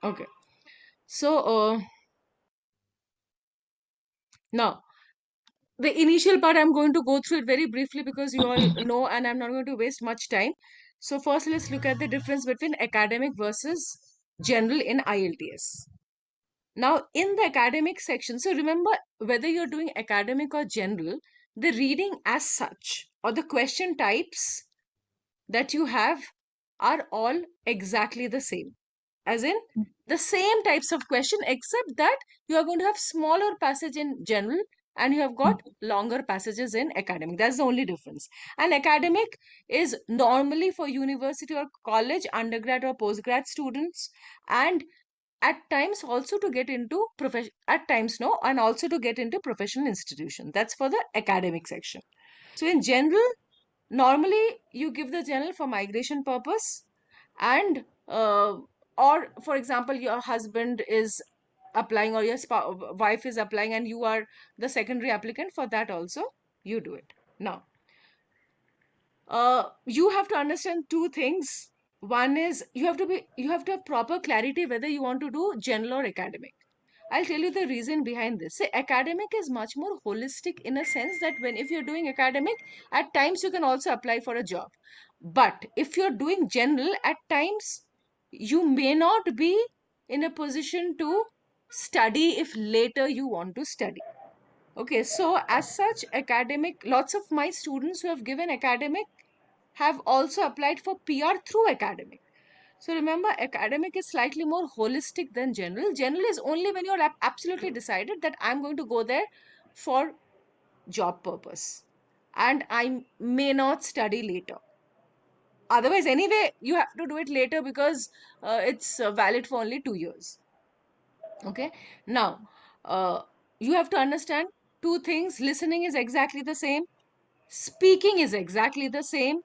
Okay. So now the initial part I'm going to go through it very briefly because you all know, and I'm not going to waste much time. So first, let's look at the difference between academic versus general in IELTS. Now, in the academic section, so remember, whether you're doing academic or general, the reading as such or the question types that you have are all exactly the same. As in, the same types of question, except that you are going to have smaller passage in general and you have got longer passages in academic. That's the only difference. And academic is normally for university or college, undergrad or postgrad students, and at times also to get into profession, at times no, and also to get into professional institution. That's for the academic section. So in general, normally you give the general for migration purpose, and or for example your husband is applying or your wife is applying and you are the secondary applicant, for that also you do it. Now you have to understand two things. One is you have to have proper clarity whether you want to do general or academic. I'll tell you the reason behind this. Say, academic is much more holistic in a sense that when if you're doing academic, at times you can also apply for a job. But if you're doing general, at times you may not be in a position to study if later you want to study. Okay, so as such, academic, lots of my students who have given academic have also applied for PR through academic. So remember, academic is slightly more holistic than general. General is only when you're absolutely decided that I'm going to go there for job purpose and I may not study later. Otherwise, anyway, you have to do it later because it's valid for only 2 years. Okay. Now, you have to understand two things. Listening is exactly the same. Speaking is exactly the same.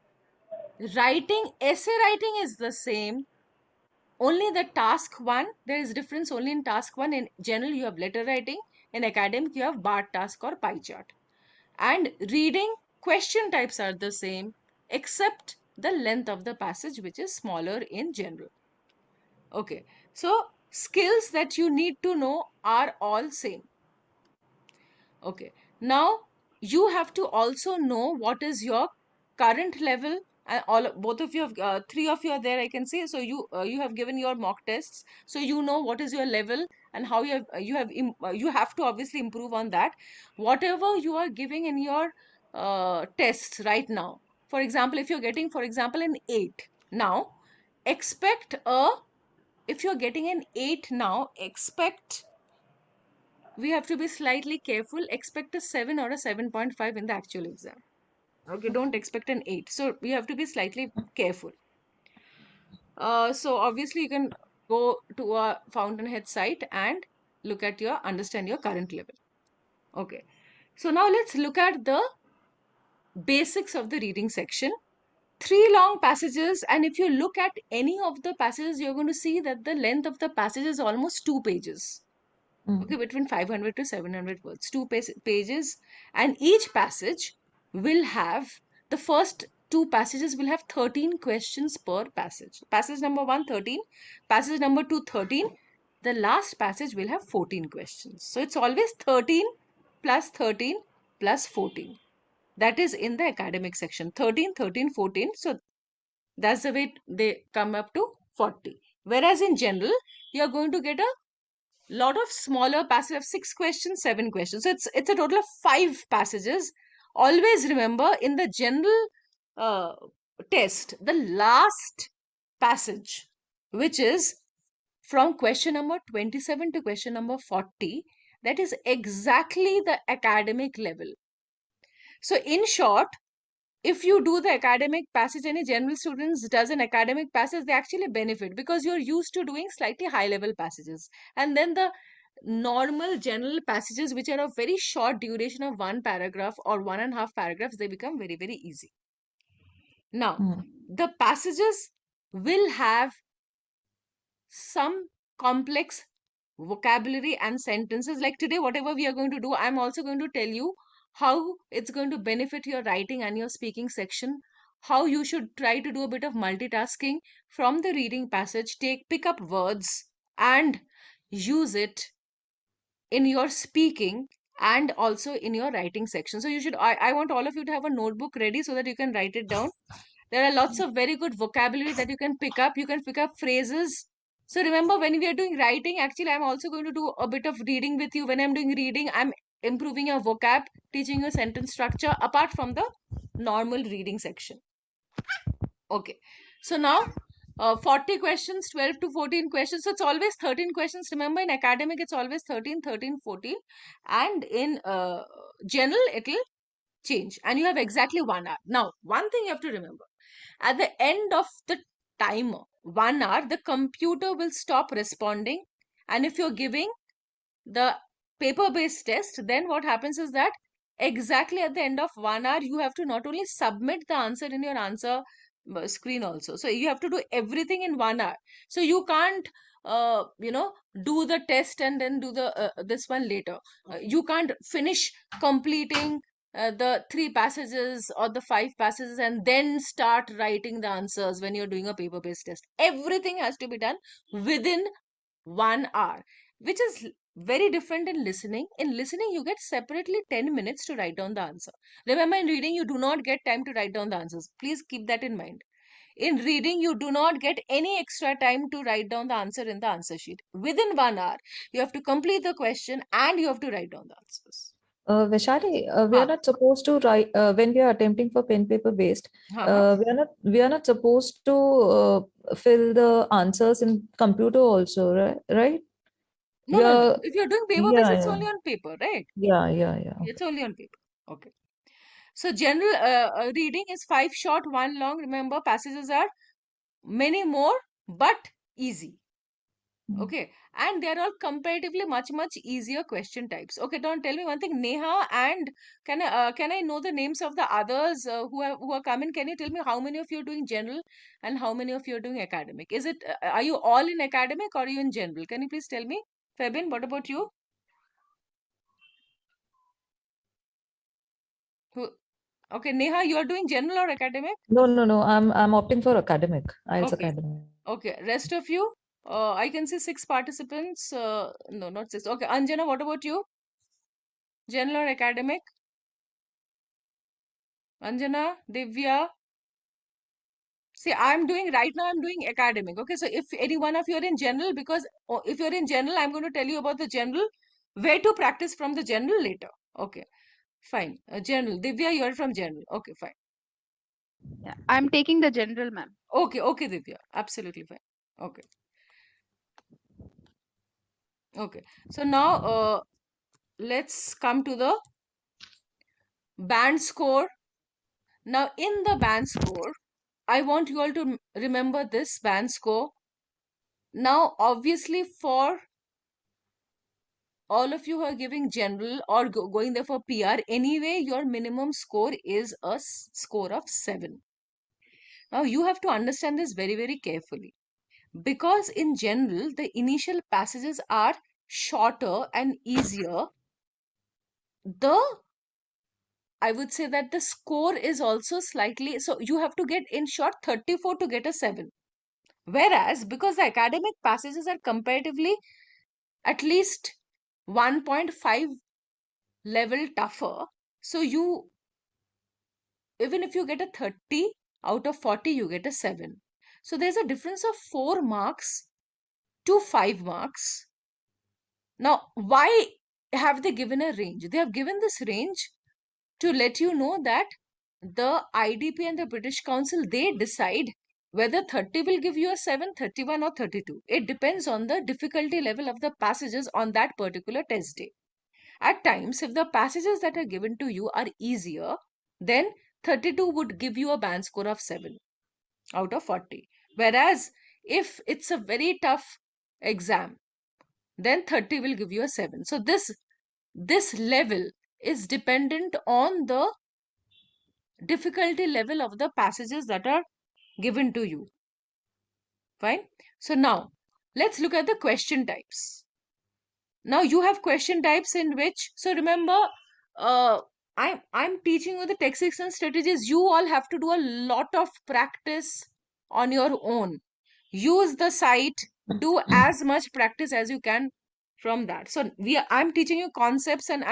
Writing, essay writing is the same. Only the task one, there is difference only in task one. In general, you have letter writing. In academic, you have bar task or pie chart. And reading, question types are the same, except the length of the passage, which is smaller in general. Okay, so skills that you need to know are all same. Okay, now you have to also know what is your current level, and all both of you have three of you are there, I can see. So you have given your mock tests, so you know what is your level and how you have to obviously improve on that. Whatever you are giving in your tests right now, for example, if you're getting, for example, an 8 now, expect a if you're getting an 8 now, expect, we have to be slightly careful. Expect a 7 or a 7.5 in the actual exam. Okay, don't expect an 8. So we have to be slightly careful. So obviously you can go to a Fountainhead site and look at understand your current level. Okay. So now let's look at the basics of the reading section. Three long passages, and if you look at any of the passages, you're going to see that the length of the passage is almost 2 pages. Okay, between 500 to 700 words, pages, and each passage will have, the first two passages will have 13 questions per passage. Passage number 1, 13. Passage number 2, 13. The last passage will have 14 questions. So it's always 13 plus 13 plus 14. That is in the academic section. 13, 13, 14. So that's the way they come up to 40. Whereas in general, you're going to get a lot of smaller passages of 6 questions, 7 questions. So it's a total of 5 passages. Always remember, in the general uh, test, the last passage, which is from question number 27 to question number 40, that is exactly the academic level. So in short, if you do the academic passage, any general students does an academic passage, they actually benefit because you're used to doing slightly high level passages. And then the normal general passages, which are of very short duration of one paragraph or 1.5 paragraphs, they become very, very easy. Now, the passages will have some complex vocabulary and sentences. Like today, whatever we are going to do, I'm also going to tell you how it's going to benefit your writing and your speaking section, how you should try to do a bit of multitasking from the reading passage, pick up words and use it in your speaking and also in your writing section. So you should, I want all of you to have a notebook ready so that you can write it down. There are lots of very good vocabulary that you can pick up. You can pick up phrases. So remember, when we are doing writing, actually, I'm also going to do a bit of reading with you. When I'm doing reading, I'm improving your vocab, teaching you sentence structure apart from the normal reading section. Okay. So now 40 questions, 12 to 14 questions. So it's always 13 questions. Remember, in academic, it's always 13, 13, 14. And in general, it'll change. And you have exactly 1 hour. Now, one thing you have to remember. At the end of the timer, 1 hour, the computer will stop responding. And if you're giving the paper-based test, then what happens is that exactly at the end of 1 hour, you have to not only submit the answer in your answer screen also. So you have to do everything in 1 hour. So you can't, do the test and then do the this one later. You can't finish completing the 3 passages or the 5 passages and then start writing the answers when you're doing a paper-based test. Everything has to be done within 1 hour, which is very different in listening. In listening, you get separately 10 minutes to write down the answer. Remember, in reading, you do not get time to write down the answers. Please keep that in mind. In reading, you do not get any extra time to write down the answer in the answer sheet. Within 1 hour, you have to complete the question and you have to write down the answers. Vaishali, we are Huh. not supposed to write when we are attempting for pen paper based. Huh. We are not supposed to fill the answers in computer also, right? Right? No, We no, no. are, If you're doing paper based, yeah, it's yeah, only on paper, right? yeah, yeah, yeah. It's only on paper. Okay. So general reading is 5 short, 1 long. Remember, passages are many more but easy. Mm. Okay, and they're all comparatively much easier question types. Okay, don't tell me one thing, Neha, and can I know the names of the others who are coming? Can you tell me how many of you are doing general and how many of you are doing academic? Is it are you all in academic or are you in general? Can you please tell me? Febin, what about you? Who? Okay, Neha, you are doing general or academic? No, no, no. I'm opting for academic. IELTS Okay, academic. okay. Rest of you, I can see 6 participants. No, not 6. Okay, Anjana, what about you? General or academic? Anjana, Divya. See, I'm doing right now, I'm doing academic. Okay, so if any one of you are in general, because if you're in general, I'm going to tell you about the general, where to practice from the general later. Okay, fine. General. Divya, you're from general. Okay, fine. Yeah, I'm taking the general, ma'am. Okay, okay, Divya. Absolutely fine. Okay, okay. So now let's come to the band score. Now, in the band score, I want you all to remember this band score. Now, obviously, for all of you who are giving general or going there for PR, anyway, your minimum score is a score of 7. Now, you have to understand this very, very carefully. Because in general, the initial passages are shorter and easier. I would say that the score is also slightly, so you have to get in short 34 to get a 7. Whereas, because the academic passages are comparatively at least 1.5 level tougher, so you, even if you get a 30 out of 40, you get a 7. So there's a difference of 4 marks to 5 marks. Now, why have they given a range? They have given this range to let you know that the IDP and the British Council, they decide whether 30 will give you a 7, 31 or 32. It depends on the difficulty level of the passages on that particular test day. At times, if the passages that are given to you are easier, then 32 would give you a band score of 7 out of 40. Whereas, if it's a very tough exam, then 30 will give you a 7. So this level is dependent on the difficulty level of the passages that are given to you. Fine. So now, let's look at the question types. Now you have question types in which, so remember, uh, I'm teaching you the techniques and strategies. You all have to do a lot of practice on your own. Use the site, do as much practice as you can from that. So I'm teaching you concepts, and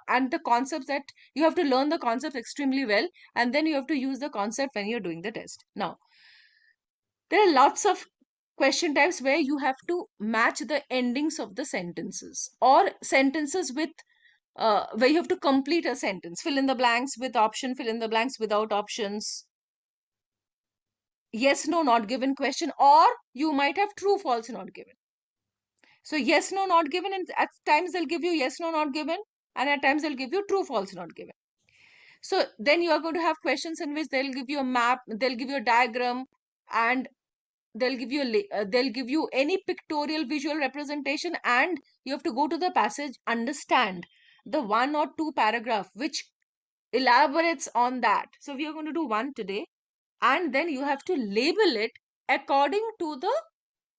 and the concepts that you have to learn the concepts extremely well, and then you have to use the concept when you're doing the test. Now, there are lots of question types where you have to match the endings of the sentences, or sentences with where you have to complete a sentence, fill in the blanks with option, fill in the blanks without options, yes, no, not given question, or you might have true, false, not given. So yes, no, not given, and at times they'll give you yes, no, not given, and at times they'll give you true, false, not given. So then you are going to have questions in which they'll give you a map, they'll give you a diagram, and they'll give you any pictorial visual representation, and you have to go to the passage, understand the 1 or 2 paragraph which elaborates on that. So we are going to do one today, and then you have to label it according to the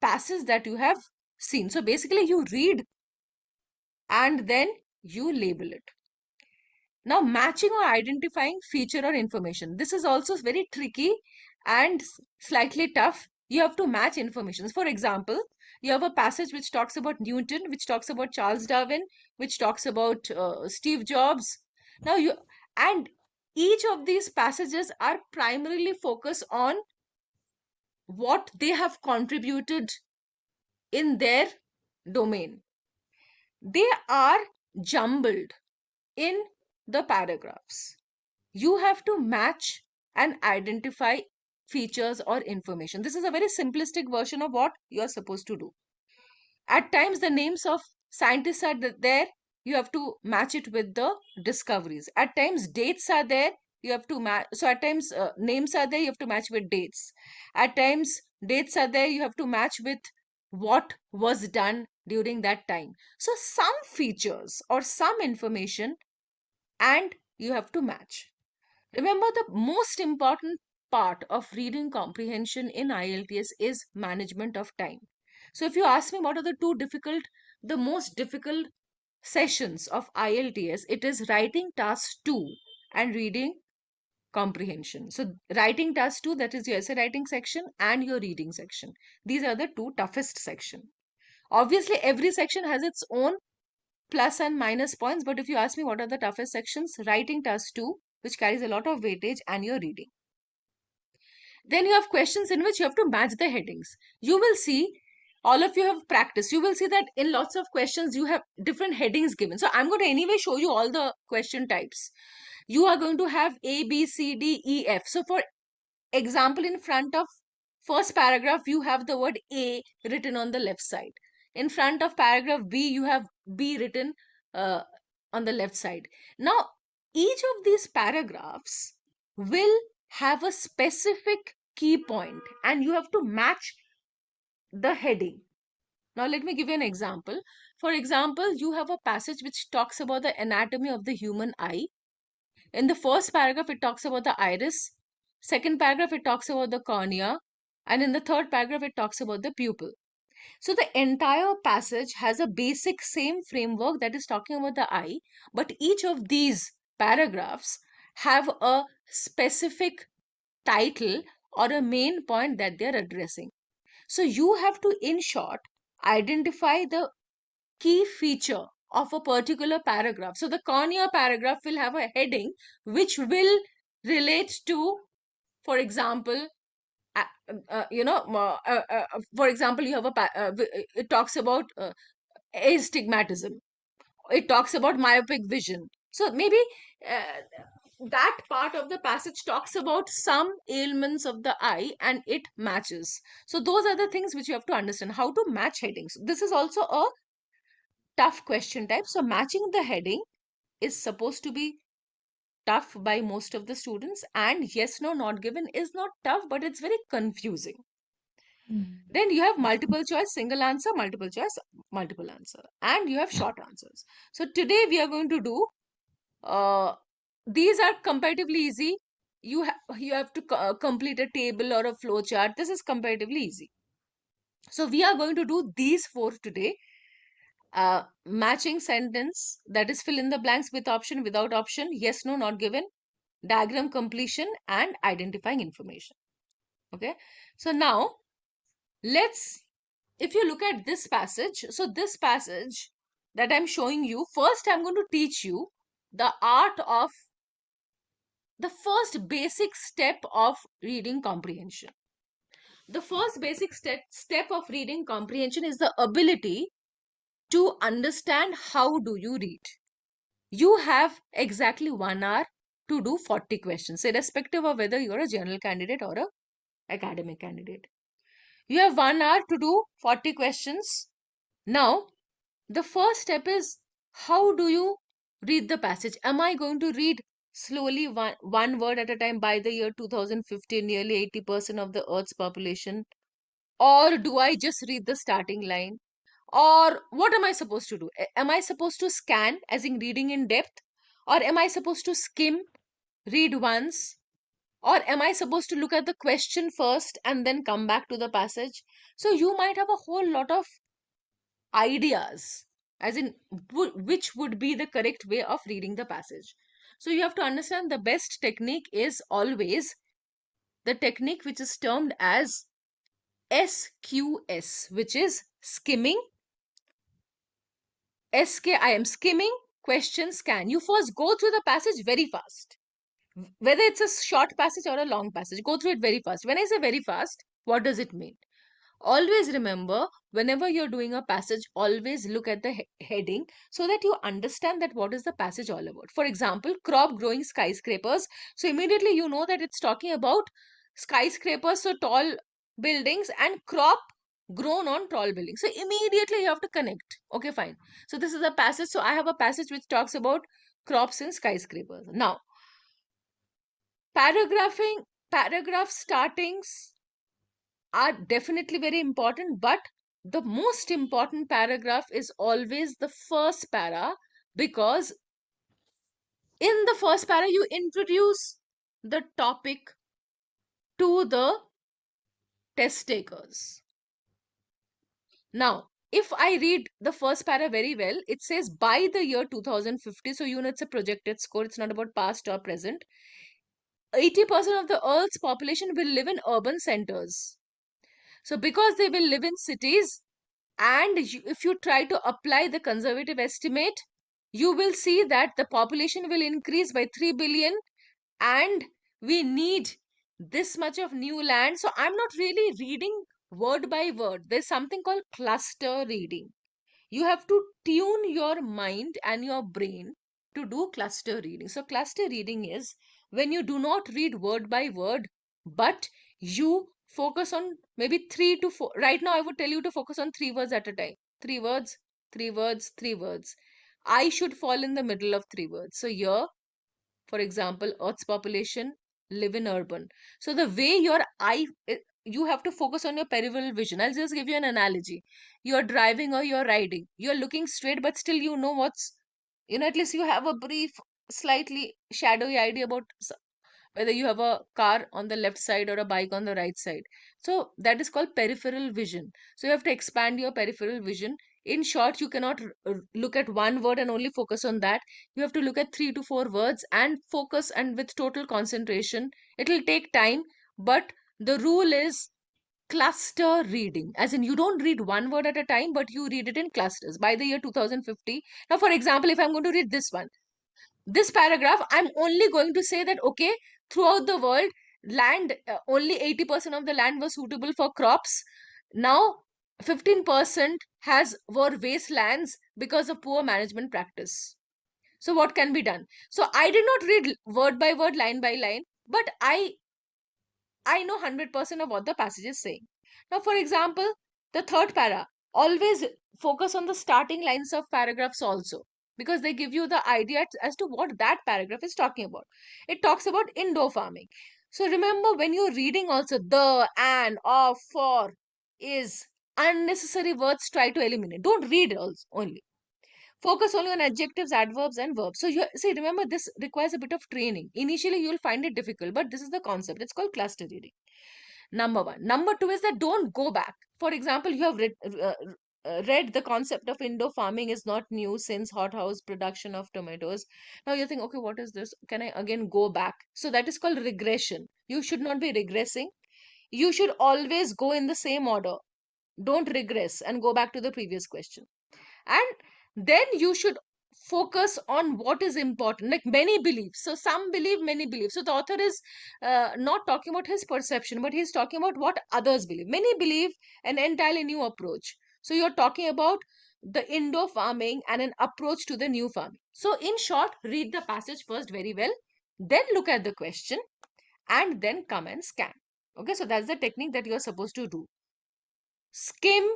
passage that you have seen. So basically you read and then you label it. Now, matching or identifying feature or information. This is also very tricky and slightly tough. You have to match information. For example, you have a passage which talks about Newton, which talks about Charles Darwin, which talks about Steve Jobs. Now, and each of these passages are primarily focused on what they have contributed in their domain. They are jumbled in the paragraphs. You have to match and identify features or information. This is a very simplistic version of what you're supposed to do. At times, the names of scientists are there. You have to match it with the discoveries. At times, dates are there. You have to match. So at times, names are there. You have to match with dates. At times, dates are there. You have to match with what was done during that time. So some features or some information, and you have to match. Remember, the most important part of reading comprehension in IELTS is management of time. So if you ask me what are the most difficult sessions of IELTS, it is writing task 2 and reading comprehension. So writing task 2, that is your essay writing section and your reading section. These are the two toughest section. Obviously, every section has its own plus and minus points, but if you ask me what are the toughest sections, writing task 2, which carries a lot of weightage, and your reading. Then you have questions in which you have to match the headings. You will see, all of you have practiced, you will see that in lots of questions you have different headings given. So I'm going to anyway show you all the question types. You are going to have A, B, C, D, E, F. So for example, in front of first paragraph, you have the word A written on the left side. In front of paragraph B, you have B written on the left side. Now, each of these paragraphs will have a specific key point, and you have to match the heading. Now, let me give you an example. For example, you have a passage which talks about the anatomy of the human eye. In the first paragraph, it talks about the iris. Second paragraph, it talks about the cornea. And in the third paragraph, it talks about the pupil. So the entire passage has a basic same framework that is talking about the eye, but each of these paragraphs have a specific title or a main point that they are addressing. So you have to, in short, identify the key feature of a particular paragraph. So the cornea paragraph will have a heading which will relate to, for example, for example, you have it talks about astigmatism. It talks about myopic vision. So maybe that part of the passage talks about some ailments of the eye and it matches. So those are the things which you have to understand, how to match headings. This is also a tough question type. So matching the heading is supposed to be tough by most of the students, and yes, no, not given is not tough, but it's very confusing. Then you have multiple choice, single answer, multiple choice, multiple answer, and you have short answers. So today we are going to do, these are comparatively easy. You have to complete a table or a flow chart. This is comparatively easy. So we are going to do these 4 today. Matching sentence, that is fill in the blanks with option, without option, yes, no, not given, diagram completion, and identifying information. Okay. So now let's if you look at this passage, so this passage that I'm showing you, first I'm going to teach you the art of the first basic step of reading comprehension. The first basic step of reading comprehension is the ability to understand how do you read. You have exactly 1 hour to do 40 questions, irrespective of whether you're a general candidate or a academic candidate. You have 1 hour to do 40 questions. Now, the first step is, how do you read the passage? Am I going to read slowly, one word at a time? By the year 2050, nearly 80% of the Earth's population. Or do I just read the starting line? Or what am I supposed to do? Am I supposed to scan, as in reading in depth? Or am I supposed to skim, read once? Or am I supposed to look at the question first and then come back to the passage? So you might have a whole lot of ideas, as in which would be the correct way of reading the passage. So you have to understand the best technique is always the technique which is termed as SQS, which is skimming. I am skimming, question, scan. You first go through the passage very fast. Whether it's a short passage or a long passage, go through it very fast. When I say very fast, what does it mean? Always remember, whenever you're doing a passage, always look at the heading so that you understand that what is the passage all about. For example, crop growing skyscrapers. So immediately you know that it's talking about skyscrapers, so tall buildings, and crop grown on tall buildings. So immediately you have to connect. Okay, fine. So this is a passage. So I have a passage which talks about crops in skyscrapers. Now, paragraph startings are definitely very important, but the most important paragraph is always the first para, because in the first para you introduce the topic to the test takers. Now, if I read the first para very well, it says by the year 2050, so you know it's a projected score, it's not about past or present. 80% of the Earth's population will live in urban centers. So because they will live in cities, and if you try to apply the conservative estimate, you will see that the population will increase by 3 billion and we need this much of new land. So I'm not really reading word by word. There's something called cluster reading. You have to tune your mind and your brain to do cluster reading. So cluster reading is when you do not read word by word, but you focus on maybe 3 to 4. Right now I would tell you to focus on 3 words at a time. 3 words, 3 words, 3 words. I should fall in the middle of 3 words. So here, for example, Earth's population live in urban. So the way your eye, you have to focus on your peripheral vision. I'll just give you an analogy. You're driving or you're riding. You're looking straight, but still you know what's, at least you have a brief, slightly shadowy idea about whether you have a car on the left side or a bike on the right side. So that is called peripheral vision. So you have to expand your peripheral vision. In short, you cannot look at one word and only focus on that. You have to look at 3 to 4 words and focus, and with total concentration. It will take time, but the rule is cluster reading, as in you don't read one word at a time, but you read it in clusters. By the year 2050, now for example, if I'm going to read this paragraph, I'm only going to say that, okay, throughout the world, land, only 80% of the land was suitable for crops. Now, 15% were wastelands because of poor management practice. So what can be done? So I did not read word by word, line by line, but I know 100% of what the passage is saying. Now, for example, the third para, always focus on the starting lines of paragraphs also, because they give you the idea as to what that paragraph is talking about. It talks about indoor farming. So remember, when you're reading also, the, and, of, for is unnecessary words, try to eliminate. Don't read also only. Focus only on adjectives, adverbs, and verbs. So you see, remember, this requires a bit of training. Initially, you'll find it difficult, but this is the concept. It's called cluster reading. Number one. Number two is that don't go back. For example, you have read the concept of indoor farming is not new since hothouse production of tomatoes. Now you think, okay, what is this? Can I again go back? So that is called regression. You should not be regressing. You should always go in the same order. Don't regress and go back to the previous question. And then you should focus on what is important, like many believe. So some believe, many believe. So the author is not talking about his perception, but he's talking about what others believe. Many believe an entirely new approach. So you're talking about the indoor farming and an approach to the new farming. So in short, read the passage first very well, then look at the question, and then come and scan. Okay, so that's the technique that you're supposed to do. Skim,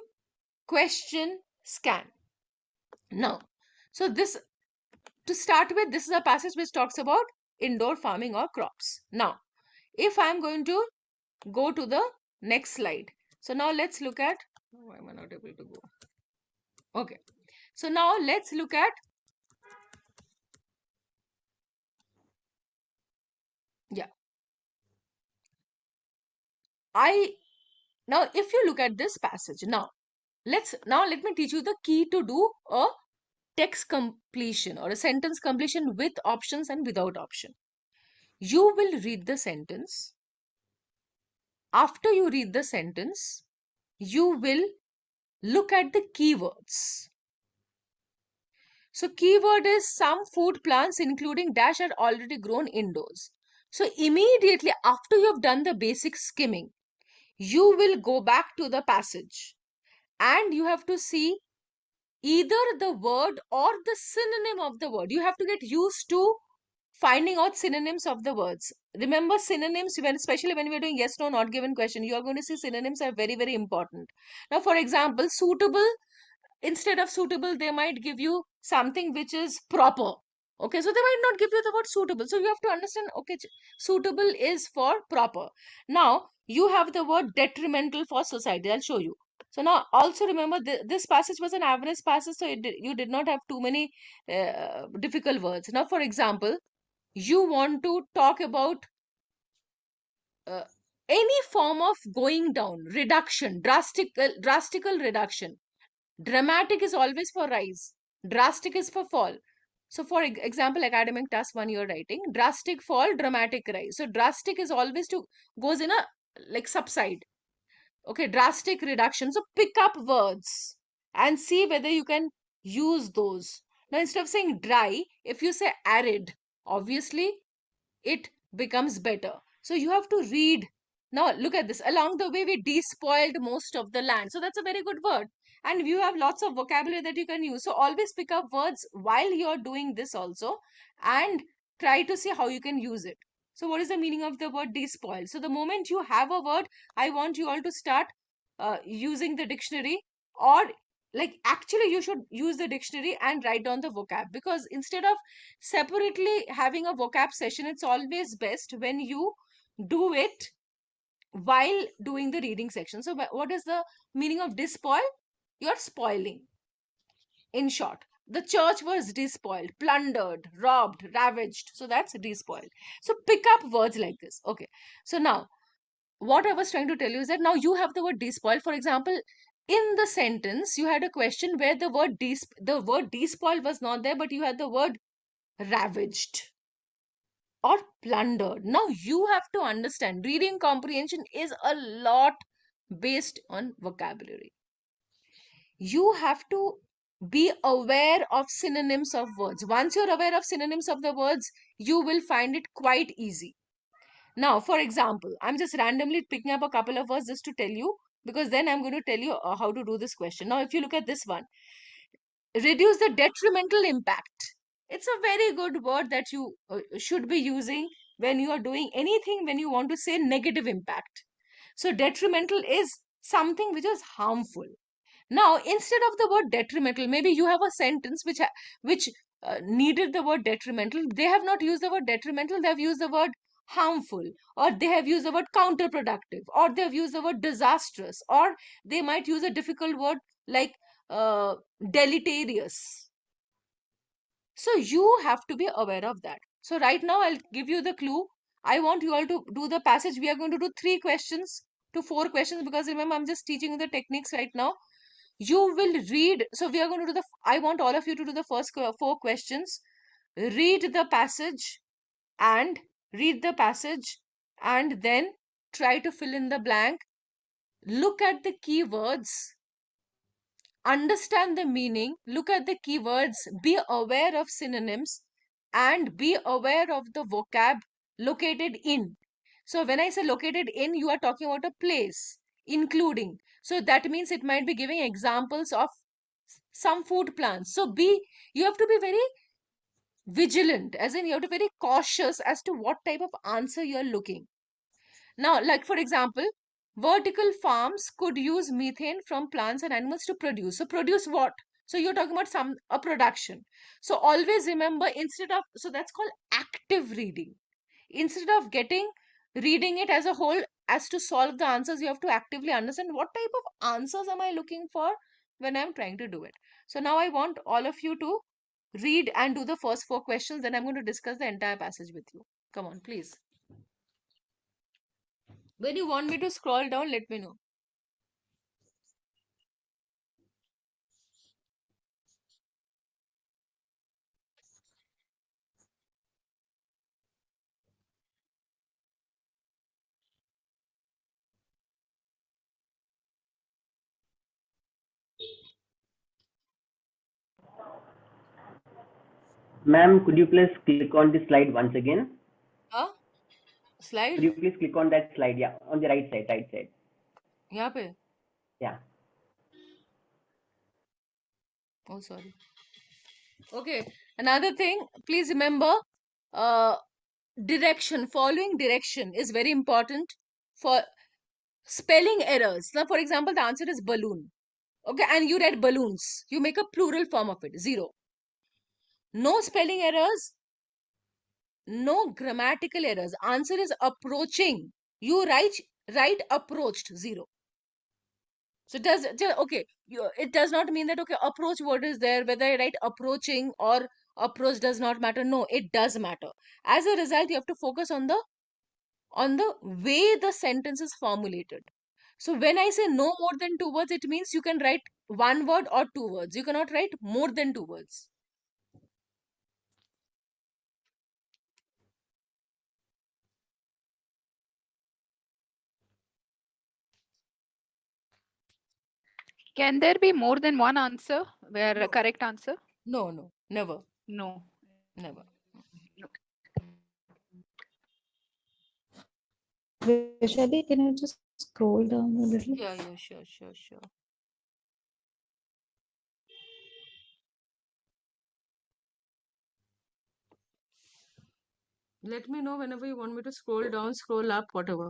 question, scan. Now, so this, to start with, this is a passage which talks about indoor farming or crops. Now, if I'm going to go to the next slide. So now let's look at, why am I not able to go? Okay. So now let's look at, yeah. Now if you look at this passage, now let me teach you the key to do a text completion or a sentence completion with options and without option. You will read the sentence. After you read the sentence, you will look at the keywords. So keyword is some food plants including dash are already grown indoors. So immediately after you have done the basic skimming, you will go back to the passage and you have to see either the word or the synonym of the word. You have to get used to finding out synonyms of the words. Remember synonyms, especially when we're doing yes, no, not given question, you are going to see synonyms are very, very important. Now, for example, suitable, instead of suitable, they might give you something which is proper. Okay, so they might not give you the word suitable. So you have to understand, okay, suitable is for proper. Now, you have the word detrimental for society. I'll show you. So now also remember this passage was an average passage, so you did not have too many difficult words. Now, for example, you want to talk about uh, any form of going down, reduction, drastical reduction. Dramatic is always for rise. Drastic is for fall. So for example, academic task 1 you're writing, drastic fall, dramatic rise. So drastic is always to goes in a like subside. Okay, drastic reduction. So pick up words and see whether you can use those. Now instead of saying dry, if you say arid, obviously it becomes better. So you have to read. Now look at this. Along the way, we despoiled most of the land. So that's a very good word. And you have lots of vocabulary that you can use. So always pick up words while you're doing this also and try to see how you can use it. So what is the meaning of the word despoiled? So the moment you have a word, I want you all to start using the dictionary, or like actually you should use the dictionary and write down the vocab, because instead of separately having a vocab session, it's always best when you do it while doing the reading section. So what is the meaning of despoil? You're spoiling. In short, the church was despoiled, plundered, robbed, ravaged. So that's despoiled. So pick up words like this. Okay. So now what I was trying to tell you is that now you have the word despoil. For example, in the sentence, you had a question where the word despoil was not there, but you had the word ravaged or plundered. Now you have to understand, reading comprehension is a lot based on vocabulary. You have to be aware of synonyms of words. Once you're aware of synonyms of the words, you will find it quite easy. Now, for example, I'm just randomly picking up a couple of words just to tell you, because then I'm going to tell you how to do this question. Now, if you look at this one, reduce the detrimental impact. It's a very good word that you should be using when you are doing anything, when you want to say negative impact. So detrimental is something which is harmful. Now, instead of the word detrimental, maybe you have a sentence which needed the word detrimental. They have not used the word detrimental. They have used the word harmful, or they have used the word counterproductive, or they have used the word disastrous, or they might use a difficult word like uh, deleterious. So you have to be aware of that. So right now I'll give you the clue. I want you all to do the passage. We are going to do 3 questions to 4 questions, because remember, I'm just teaching you the techniques right now. You will read. So we are going to do I want all of you to do the first 4 questions. Read the passage and then try to fill in the blank look at the keywords, understand the meaning, look at the keywords, be aware of synonyms, and be aware of the vocab located in. So when I say located in, you are talking about a place, including. So that means it might be giving examples of some food plants. So you have to be very vigilant, as in you have to be very cautious as to what type of answer you are looking. Now, like for example, vertical farms could use methane from plants and animals to produce. So produce what? So you're talking about a production. So always remember, so that's called active reading. Instead of reading it as a whole as to solve the answers, you have to actively understand what type of answers am I looking for when I'm trying to do it. So now I want all of you to read and do the first 4 questions, then I'm going to discuss the entire passage with you. Come on, please. When you want me to scroll down, let me know. Ma'am, could you please click on the slide once again? Huh? Could Slide? you please click on that slide? Yeah, on the right side, right side. यहाँ पे? Yeah. Oh, sorry. Okay. Another thing, please remember, uh, direction, following direction is very important for spelling errors. Now, for example, the answer is balloon. Okay, and you read balloons. You make a plural form of it. 0. No spelling errors, no grammatical errors. Answer is approaching. You write approached. 0. So okay, it does not mean that, okay, approach word is there, whether I write approaching or approach does not matter. No, it does matter. As a result, you have to focus on the way the sentence is formulated. So when I say no more than 2 words, it means you can write 1 word or 2 words. You cannot write more than 2 words. Can there be more than one answer where No. a correct answer? No, never, No. never. Vaishali, can you just scroll down a little? Yeah, sure. Let me know whenever you want me to scroll down, scroll up, whatever.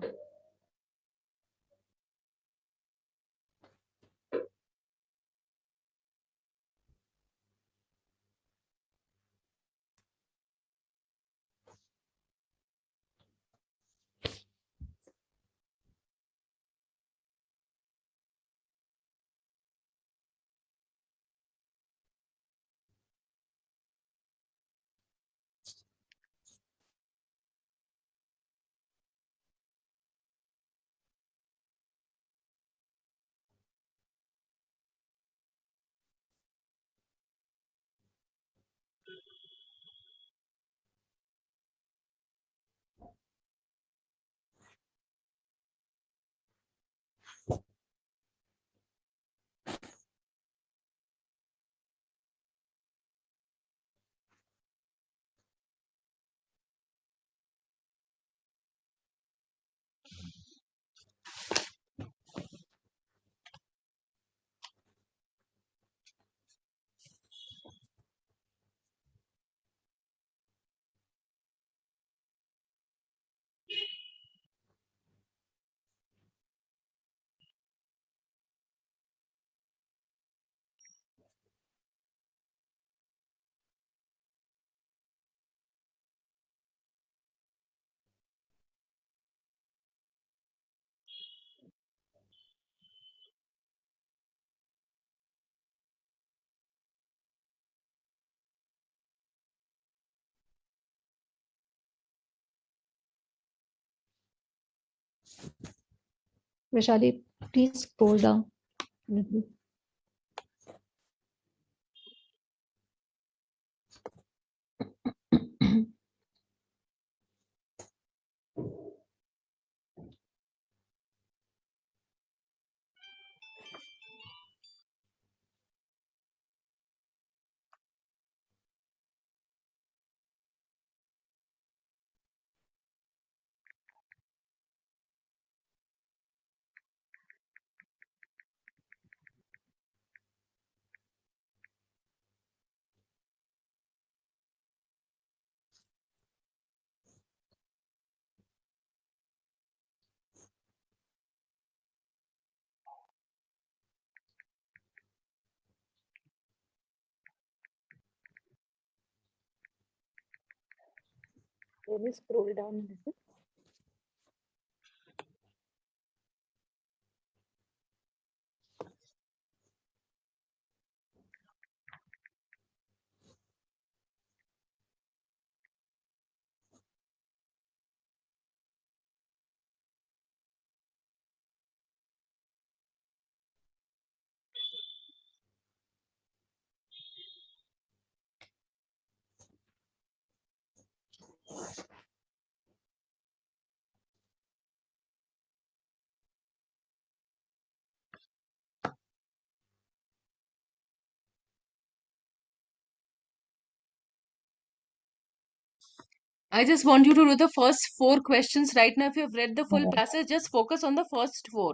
Vaishali, please scroll down a little. Let me scroll down a little. I just want you to do the first 4 questions right now. If you've read the full Yeah. passage, just focus on the first 4.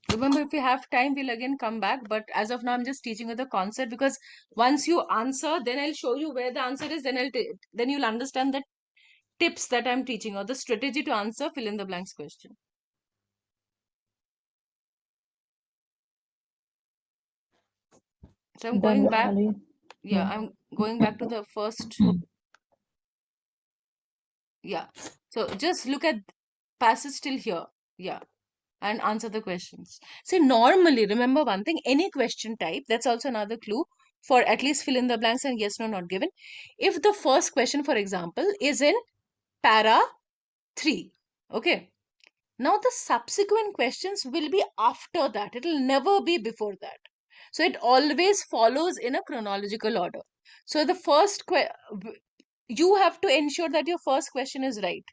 Remember, if you have time, we'll again come back. But as of now, I'm just teaching you the concept, because once you answer, then I'll show you where the answer is. Then you'll understand the tips that I'm teaching, or the strategy to answer fill in the blanks question. So I'm going Done, back. Monali. Yeah, Yeah. I'm going back to the first. Yeah. So just look at passage till here. Yeah. And answer the questions. See, normally, remember one thing, any question type, that's also another clue for at least fill in the blanks and yes, no, not given. If the first question, for example, is in para 3, okay? Now the subsequent questions will be after that. It will never be before that. So it always follows in a chronological order. So the you have to ensure that your first question is right.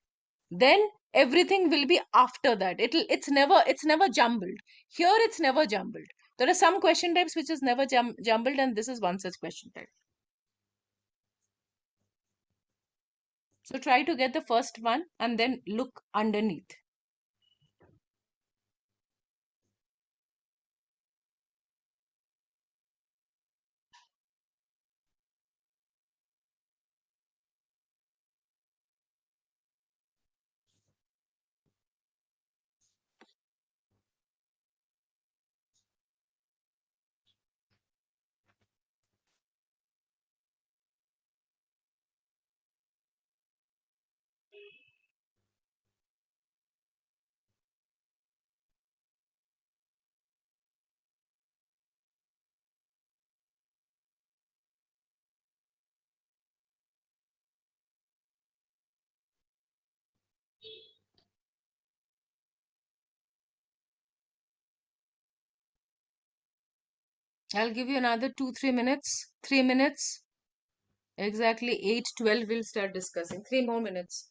Then everything will be after that. It's never jumbled. Here it's never jumbled. There are some question types which is never jumbled, and this is one such question type. So try to get the first one and then look underneath. I'll give you another 2-3 minutes. 3 minutes. Exactly 8:12 we'll start discussing. 3 more minutes.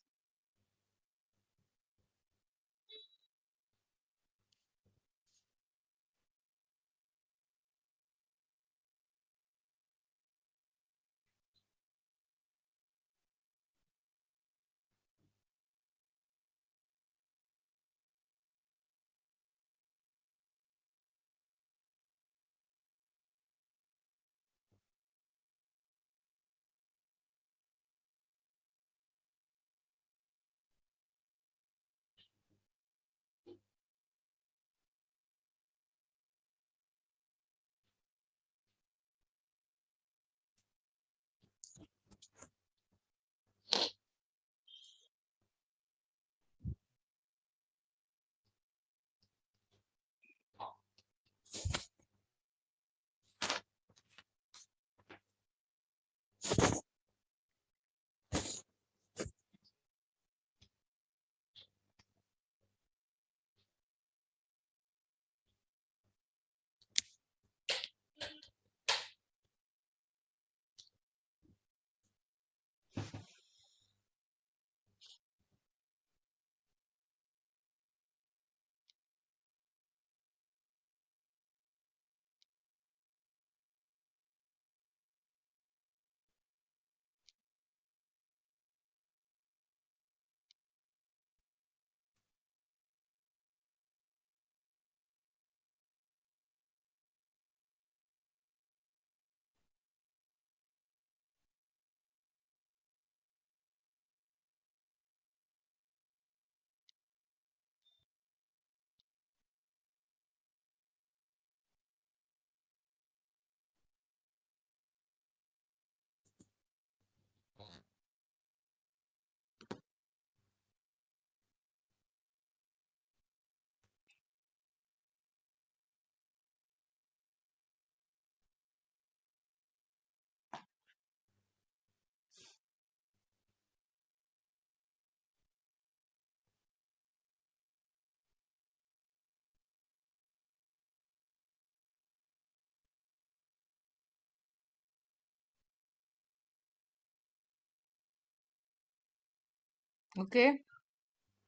Okay,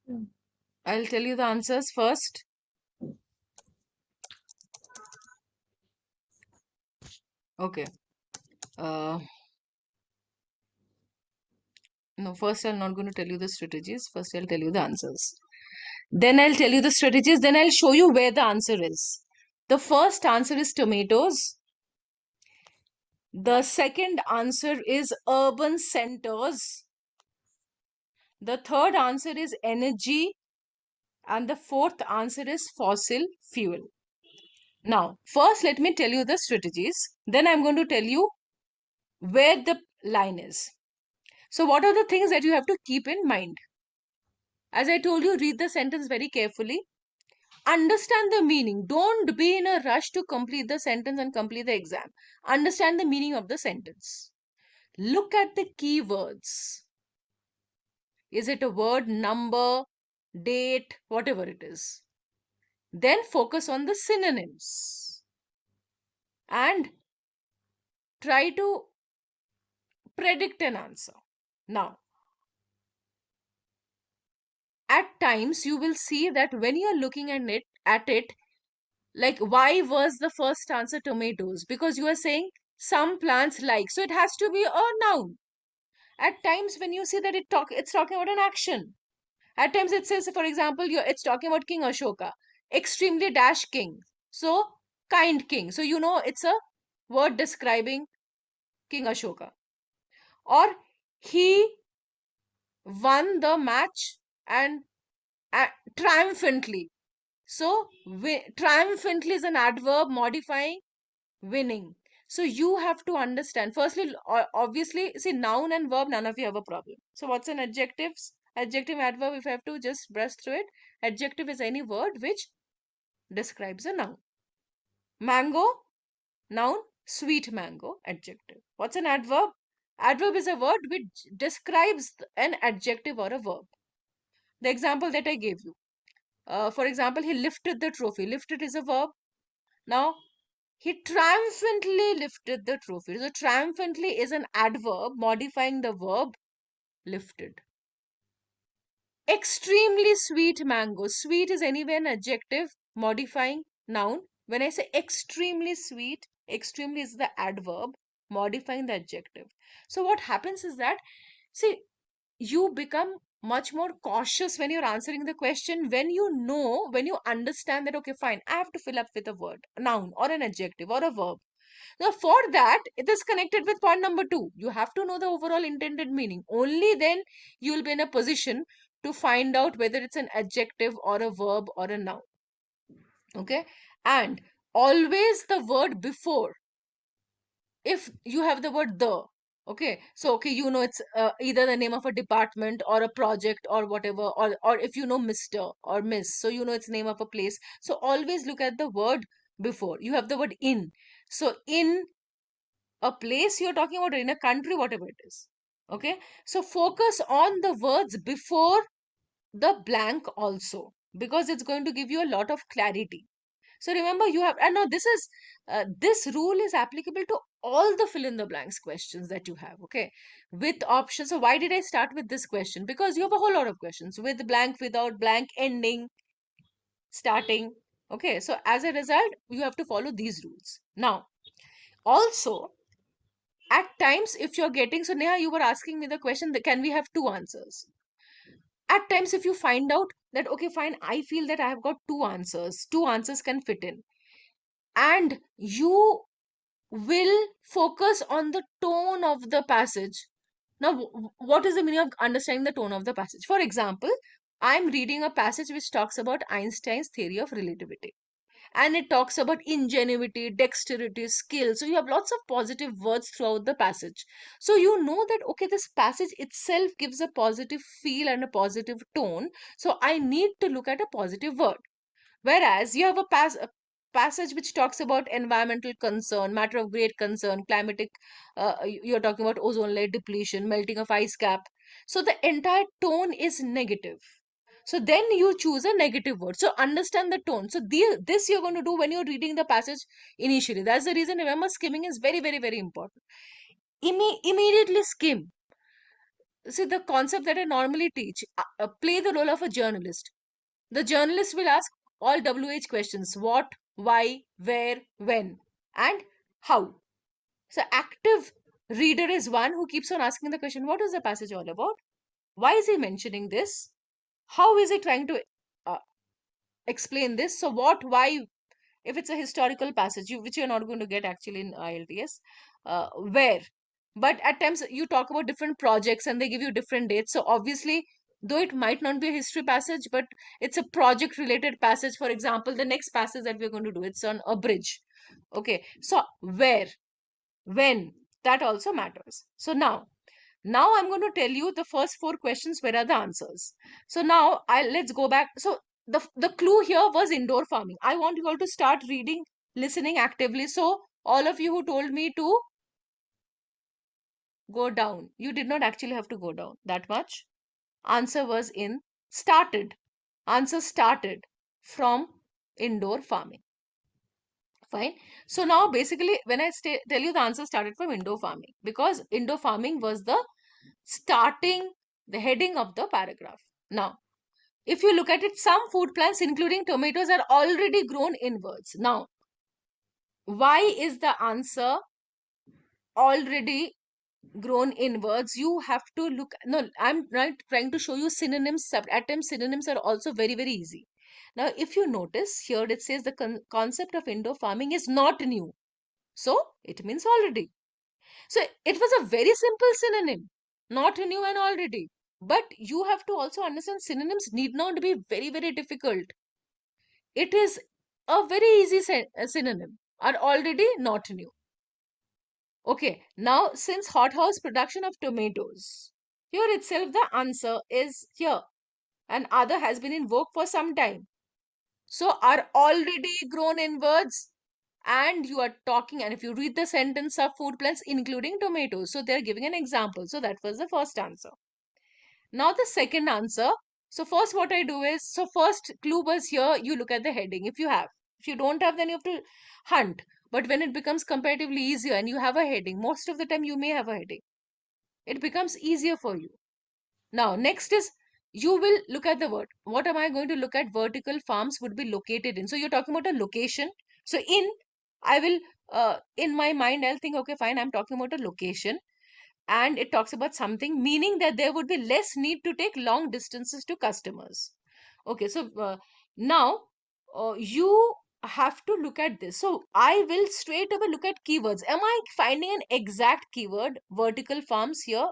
Hmm. I'll tell you the answers first. Okay. Uh, no, first I'm not going to tell you the strategies. First I'll tell you the answers. Then I'll tell you the strategies. Then I'll show you where the answer is. The first answer is tomatoes. The second answer is urban centers. The third answer is energy. And the fourth answer is fossil fuel. Now, first let me tell you the strategies. Then I'm going to tell you where the line is. So what are the things that you have to keep in mind? As I told you, read the sentence very carefully. Understand the meaning. Don't be in a rush to complete the sentence and complete the exam. Understand the meaning of the sentence. Look at the keywords. Is it a word, number, date, whatever it is? Then focus on the synonyms and try to predict an answer. Now, at times you will see that when you are looking at it, like why was the first answer tomatoes? Because you are saying some plants like, so it has to be a noun. At times when you see that it's talking about an action. At times it says, for example, it's talking about King Ashoka, extremely dash king. So kind king. So you know it's a word describing King Ashoka. Or he won the match and triumphantly. So triumphantly is an adverb modifying winning. So you have to understand. Firstly, obviously, see noun and verb, none of you have a problem. So what's an adjective? Adjective, adverb, if I have to just brush through it, adjective is any word which describes a noun. Mango, noun, sweet mango, adjective. What's an adverb? Adverb is a word which describes an adjective or a verb. The example that I gave you. For example, he lifted the trophy. Lifted is a verb. Now, he triumphantly lifted the trophy. So, triumphantly is an adverb modifying the verb lifted. Extremely sweet mango. Sweet is anyway an adjective modifying noun. When I say extremely sweet, extremely is the adverb modifying the adjective. So, what happens is that, see, you become much more cautious when you're answering the question, when you understand that, okay, fine, I have to fill up with a word, a noun or an adjective or a verb. Now for that, it is connected with point number 2. You have to know the overall intended meaning. Only then you will be in a position to find out whether it's an adjective or a verb or a noun. Okay, and always the word before, if you have the word the, okay, so okay, you know it's either the name of a department or a project or whatever, or if you know Mr. or Miss, so you know it's name of a place. So always look at the word before. You have the word in, so in a place you're talking about, in a country, whatever it is. Okay, so focus on the words before the blank also, because it's going to give you a lot of clarity. So remember, you have, and now this rule is applicable to all the fill in the blanks questions that you have, okay, with options. So why did I start with this question? Because you have a whole lot of questions with blank, without blank, ending, starting. Okay, so as a result, you have to follow these rules. Now, also, at times, if you're getting, so Neha, you were asking me the question that can we have two answers? At times, if you find out that, okay, fine, I feel that I have got two answers can fit in, and you will focus on the tone of the passage. Now, what is the meaning of understanding the tone of the passage? For example, I'm reading a passage which talks about Einstein's theory of relativity, and it talks about ingenuity, dexterity, skill. So you have lots of positive words throughout the passage. So you know that, okay, this passage itself gives a positive feel and a positive tone. So I need to look at a positive word. Whereas you have a passage which talks about environmental concern, matter of great concern, climatic, you're talking about ozone layer depletion, melting of ice cap. So the entire tone is negative. So then you choose a negative word. So understand the tone. So this you're going to do when you're reading the passage initially. That's the reason, remember, skimming is very, very, very important. Immediately skim. see the concept that I normally teach, play the role of a journalist. The journalist will ask all WH questions: what, why, where, when, and how. So active reader is one who keeps on asking the question, what is the passage all about? Why is he mentioning this? How is he trying to uh, explain this? So what, why, if it's a historical passage, which you're not going to get actually in IELTS, where? But at times you talk about different projects and they give you different dates. So obviously, though it might not be a history passage, but it's a project related passage. For example, the next passage that we're going to do, it's on a bridge. Okay, so where, when, that also matters. So now I'm going to tell you the first 4 questions, where are the answers. So now let's go back. So the clue here was indoor farming. I want you all to start reading, listening actively. So all of you who told me to go down, you did not actually have to go down that much. Answer was in started. Answer started from indoor farming. Fine. So now basically when I tell you, the answer started from indoor farming, because indoor farming was the starting, the heading of the paragraph. Now, if you look at it, some food plants, including tomatoes, are already grown inwards. Now, why is the answer already grown inwards? You have to look. No, I'm not trying to show you synonyms. At times, synonyms are also very, very easy. Now, if you notice here, it says the concept of indoor farming is not new. So, it means already. So, it was a very simple synonym, not new and already. But you have to also understand synonyms need not be very, very difficult. It is a very easy synonym, are already, not new. Okay, now since hothouse production of tomatoes, here itself the answer is here. And other has been in vogue for some time. So are already grown inwards, and you are talking, and if you read the sentence of food plants including tomatoes, so they're giving an example. So that was the first answer. Now the second answer. So first what I do is, so first clue was here, you look at the heading if you have. If you don't have, then you have to hunt. But when it becomes comparatively easier and you have a heading, most of the time you may have a heading. It becomes easier for you. Now next is, you will look at the word. What am I going to look at? Vertical farms would be located in. So you're talking about a location. So I will, in my mind, I'll think, okay, fine, I'm talking about a location. And it talks about something, meaning that there would be less need to take long distances to customers. Okay, so now you have to look at this. So I will straight away look at keywords. Am I finding an exact keyword, vertical farms, here?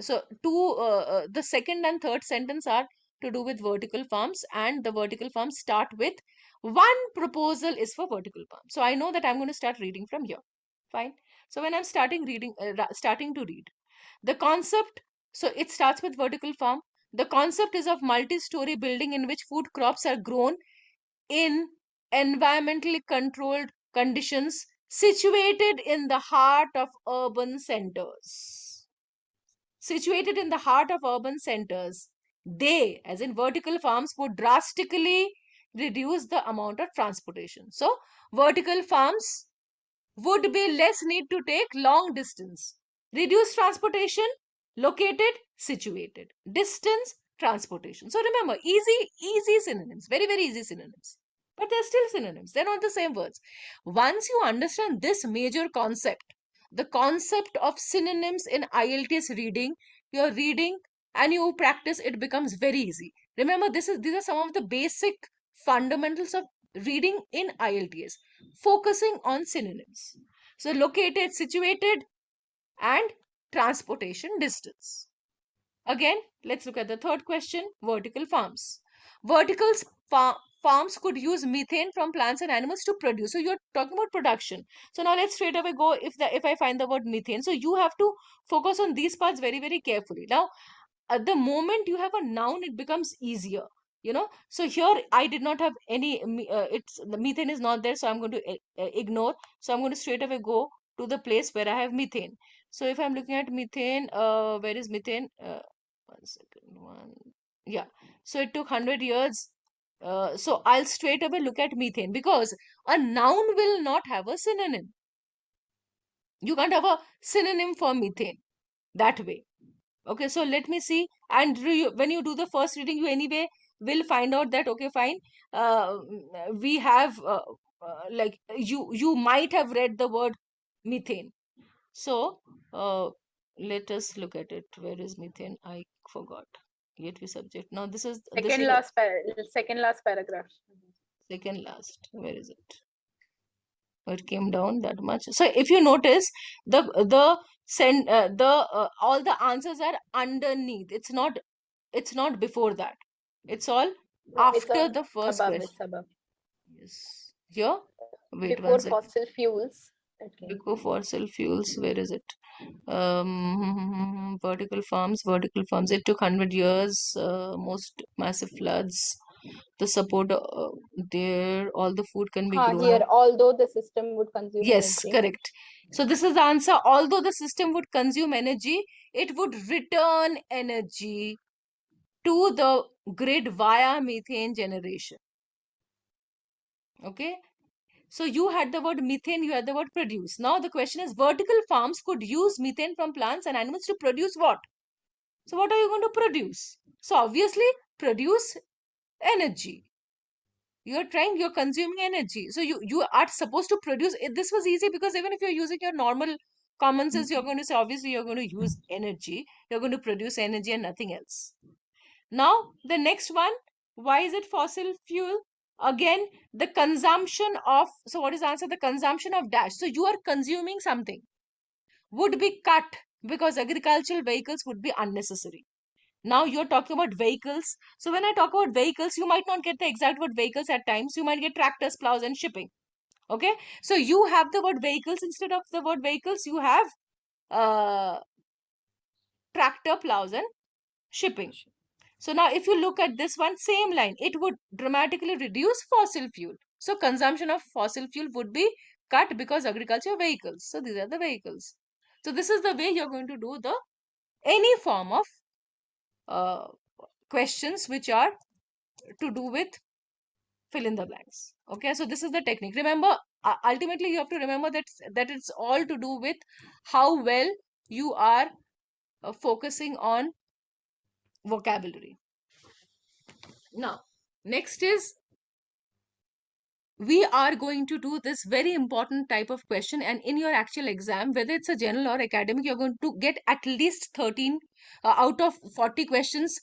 So the second and third sentence are to do with vertical farms, and the vertical farms start with one proposal is for vertical farms. So I know that I'm going to start reading from here. Fine. So when I'm starting to read, the concept, so it starts with vertical farm. The concept is of multi-story building in which food crops are grown in environmentally controlled conditions situated in the heart of urban centers. Situated in the heart of urban centers, they, as in vertical farms, would drastically reduce the amount of transportation. So, vertical farms would be less need to take long distance. Reduce transportation, located, situated. Distance, transportation. So remember, easy synonyms, very, very easy synonyms. But they're still synonyms. They're not the same words. Once you understand this major concept, the concept of synonyms in IELTS reading, you're reading and you practice, it becomes very easy. Remember, these are some of the basic fundamentals of reading in IELTS, focusing on synonyms. So located, situated, and transportation distance. Again, let's look at the third question, vertical farms. Vertical farms could use methane from plants and animals to produce. So you're talking about production. So now let's straight away go, if I find the word methane. So you have to focus on these parts very, very carefully. Now, at the moment you have a noun, it becomes easier. So here I did not have any, it's the methane is not there, so I'm going to ignore. So I'm going to straight away go to the place where I have methane. So if I'm looking at methane, where is methane? One second. Yeah. So it took 100 years. So I'll straight away look at methane, because a noun will not have a synonym. You can't have a synonym for methane that way. Okay, so let me see. And when you do the first reading, you anyway will find out that, okay, fine. We have like you might have read the word methane. So let us look at it. Where is methane? I forgot. Yet we subject. Now this is Second last paragraph. second last. Where is it? It came down that much. So if you notice, the all the answers are underneath. It's not before that. It's all No, it's after the first above. question. It's above. Yes. Here. Wait Before one second. fossil fuels. Okay. Before fossil fuels. Where is it? Vertical farms. It took 100 years. Most massive floods. The support there. All the food can be grown. Here, although the system would consume Yes, energy. correct. So this is the answer. Although the system would consume energy, it would return energy to the grid via methane generation. Okay. So you had the word methane, you had the word produce. Now the question is, vertical farms could use methane from plants and animals to produce what? So what are you going to produce? So obviously produce energy. You're consuming energy. So you are supposed to produce it. This was easy because even if you're using your normal common sense, you're going to say, obviously you're going to use energy. You're going to produce energy and nothing else. Now, the next one, why is it fossil fuel? Again, the consumption of, so what is the answer? The consumption of dash. So you are consuming something would be cut because agricultural vehicles would be unnecessary. Now you're talking about vehicles. So when I talk about vehicles, you might not get the exact word vehicles at times. You might get tractors, plows, and shipping. Okay. So you have the word vehicles instead of the word vehicles. You have tractor, plows, and shipping. So now if you look at this one, same line, it would dramatically reduce fossil fuel. So consumption of fossil fuel would be cut because agriculture vehicles. So these are the vehicles. So this is the way you're going to do the any form of questions which are to do with fill in the blanks. Okay, so this is the technique. Remember, ultimately you have to remember that it's all to do with how well you are focusing on vocabulary. Now, next is we are going to do this very important type of question, and in your actual exam, whether it's a general or academic, you're going to get at least 13 out of 40 questions.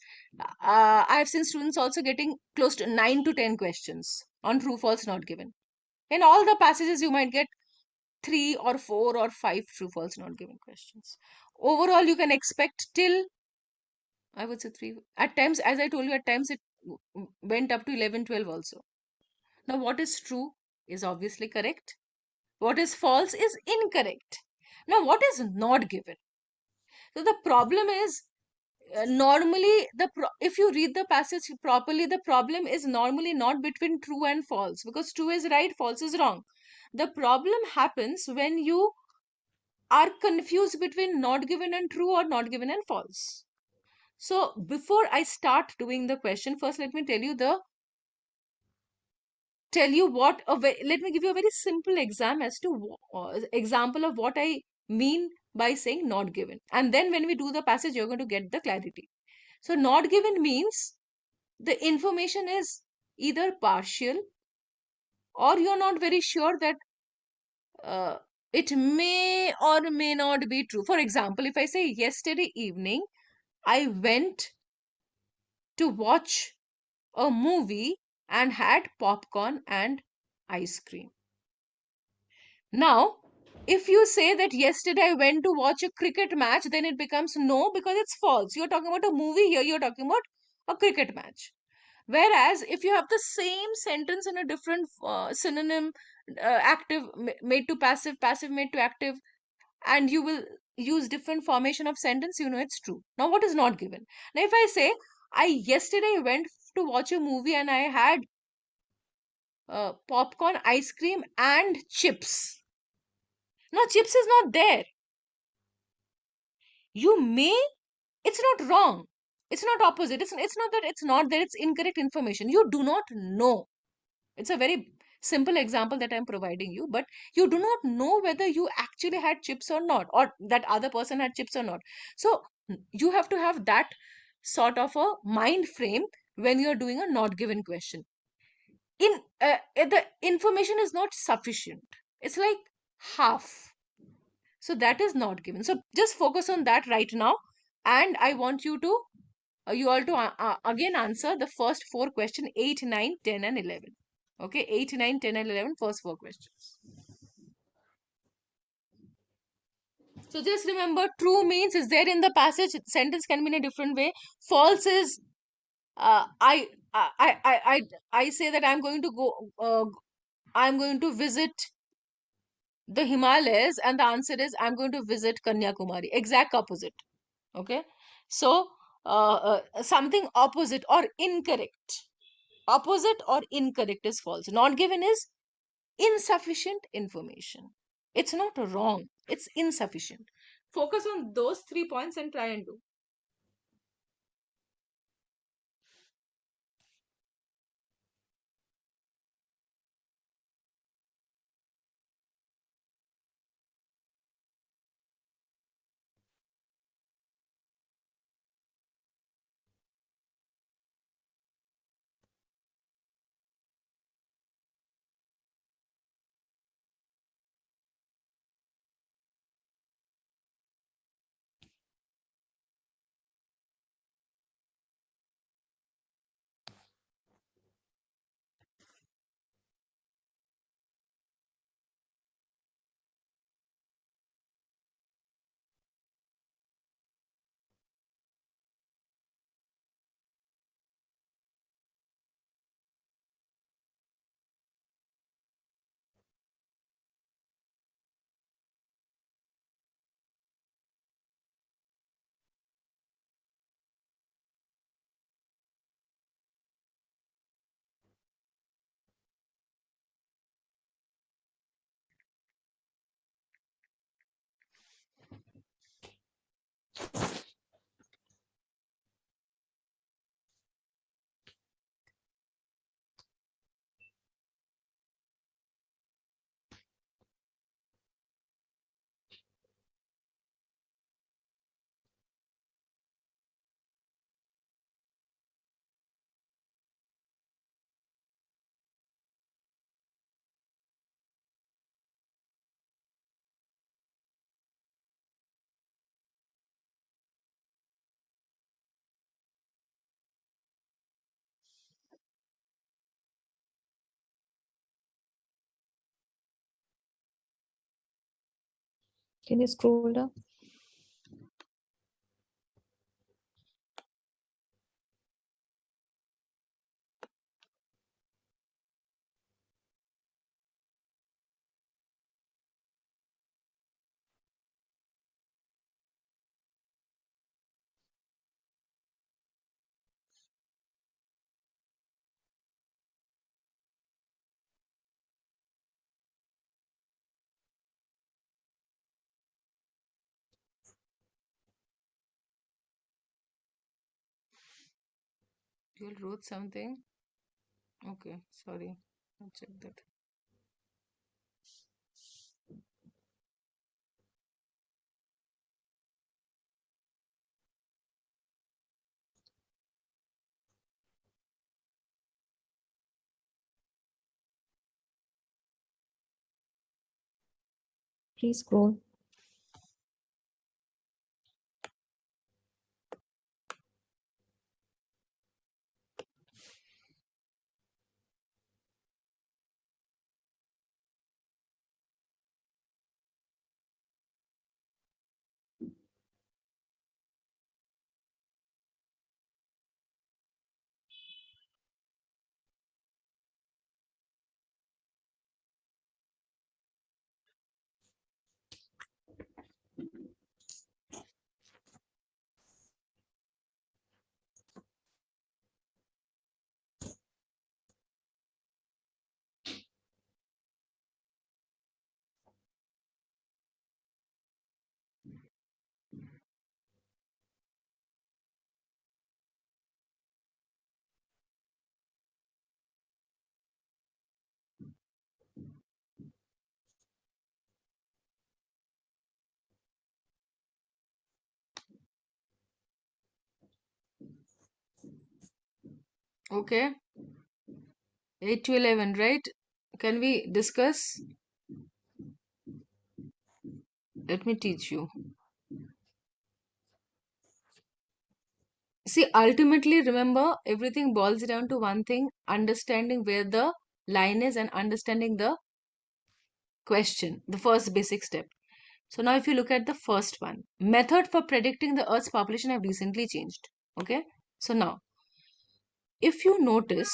I have seen students also getting close to 9 to 10 questions on true false not given. In all the passages you might get 3 or 4 or 5 true false not given questions. Overall you can expect till, I would say 3, at times, as I told you, at times it went up to 11, 12 also. Now, what is true is obviously correct. What is false is incorrect. Now, what is not given? So, the problem is normally, if you read the passage properly, the problem is normally not between true and false, because true is right, false is wrong. The problem happens when you are confused between not given and true or not given and false. So, before I start doing the question, first let me tell you what let me give you a very simple example of what I mean by saying not given, and then when we do the passage you're going to get the clarity. So not given means the information is either partial or you're not very sure that it may or may not be true. For example, if I say yesterday evening I went to watch a movie and had popcorn and ice cream. Now, if you say that yesterday I went to watch a cricket match, then it becomes no, because it's false. You're talking about a movie, here you're talking about a cricket match. Whereas if you have the same sentence in a different synonym, active made to passive, passive made to active, and you will use different formation of sentence, you know it's true. Now, what is not given? Now, if I say I yesterday went to watch a movie and I had popcorn, ice cream, and chips. Now, chips is not there. You may, it's not wrong. It's not opposite. It's not that it's not there. It's incorrect information. You do not know. It's a very simple example that I'm providing you, but you do not know whether you actually had chips or not, or that other person had chips or not. So You have to have that sort of a mind frame when you're doing a not given question. The information is not sufficient. It's like half. So that is not given. So just focus on that right now. And I want you to, you all to again answer the first four questions, 8, 9, 10 and 11. Okay, 8, 9, 10 and 11, first four questions. So just remember, true means is there in the passage. Sentence can be in a different way. False is I say that I'm going to go. I'm going to visit the Himalayas, and the answer is I'm going to visit Kanyakumari. Exact opposite. Okay, so something opposite or incorrect. Opposite or incorrect is false. Not given is insufficient information. It's not wrong. It's insufficient. Focus on those 3 points and try and do. Can you scroll down? You all wrote something? Okay, sorry. I'll check that. Please scroll. Okay. 8 to 11, right? Can we discuss? Let me teach you. See, ultimately, remember, everything boils down to one thing, understanding where the line is and understanding the question, the first basic step. So now if you look at the first one, method for predicting the Earth's population have recently changed. Okay. So now, if you notice,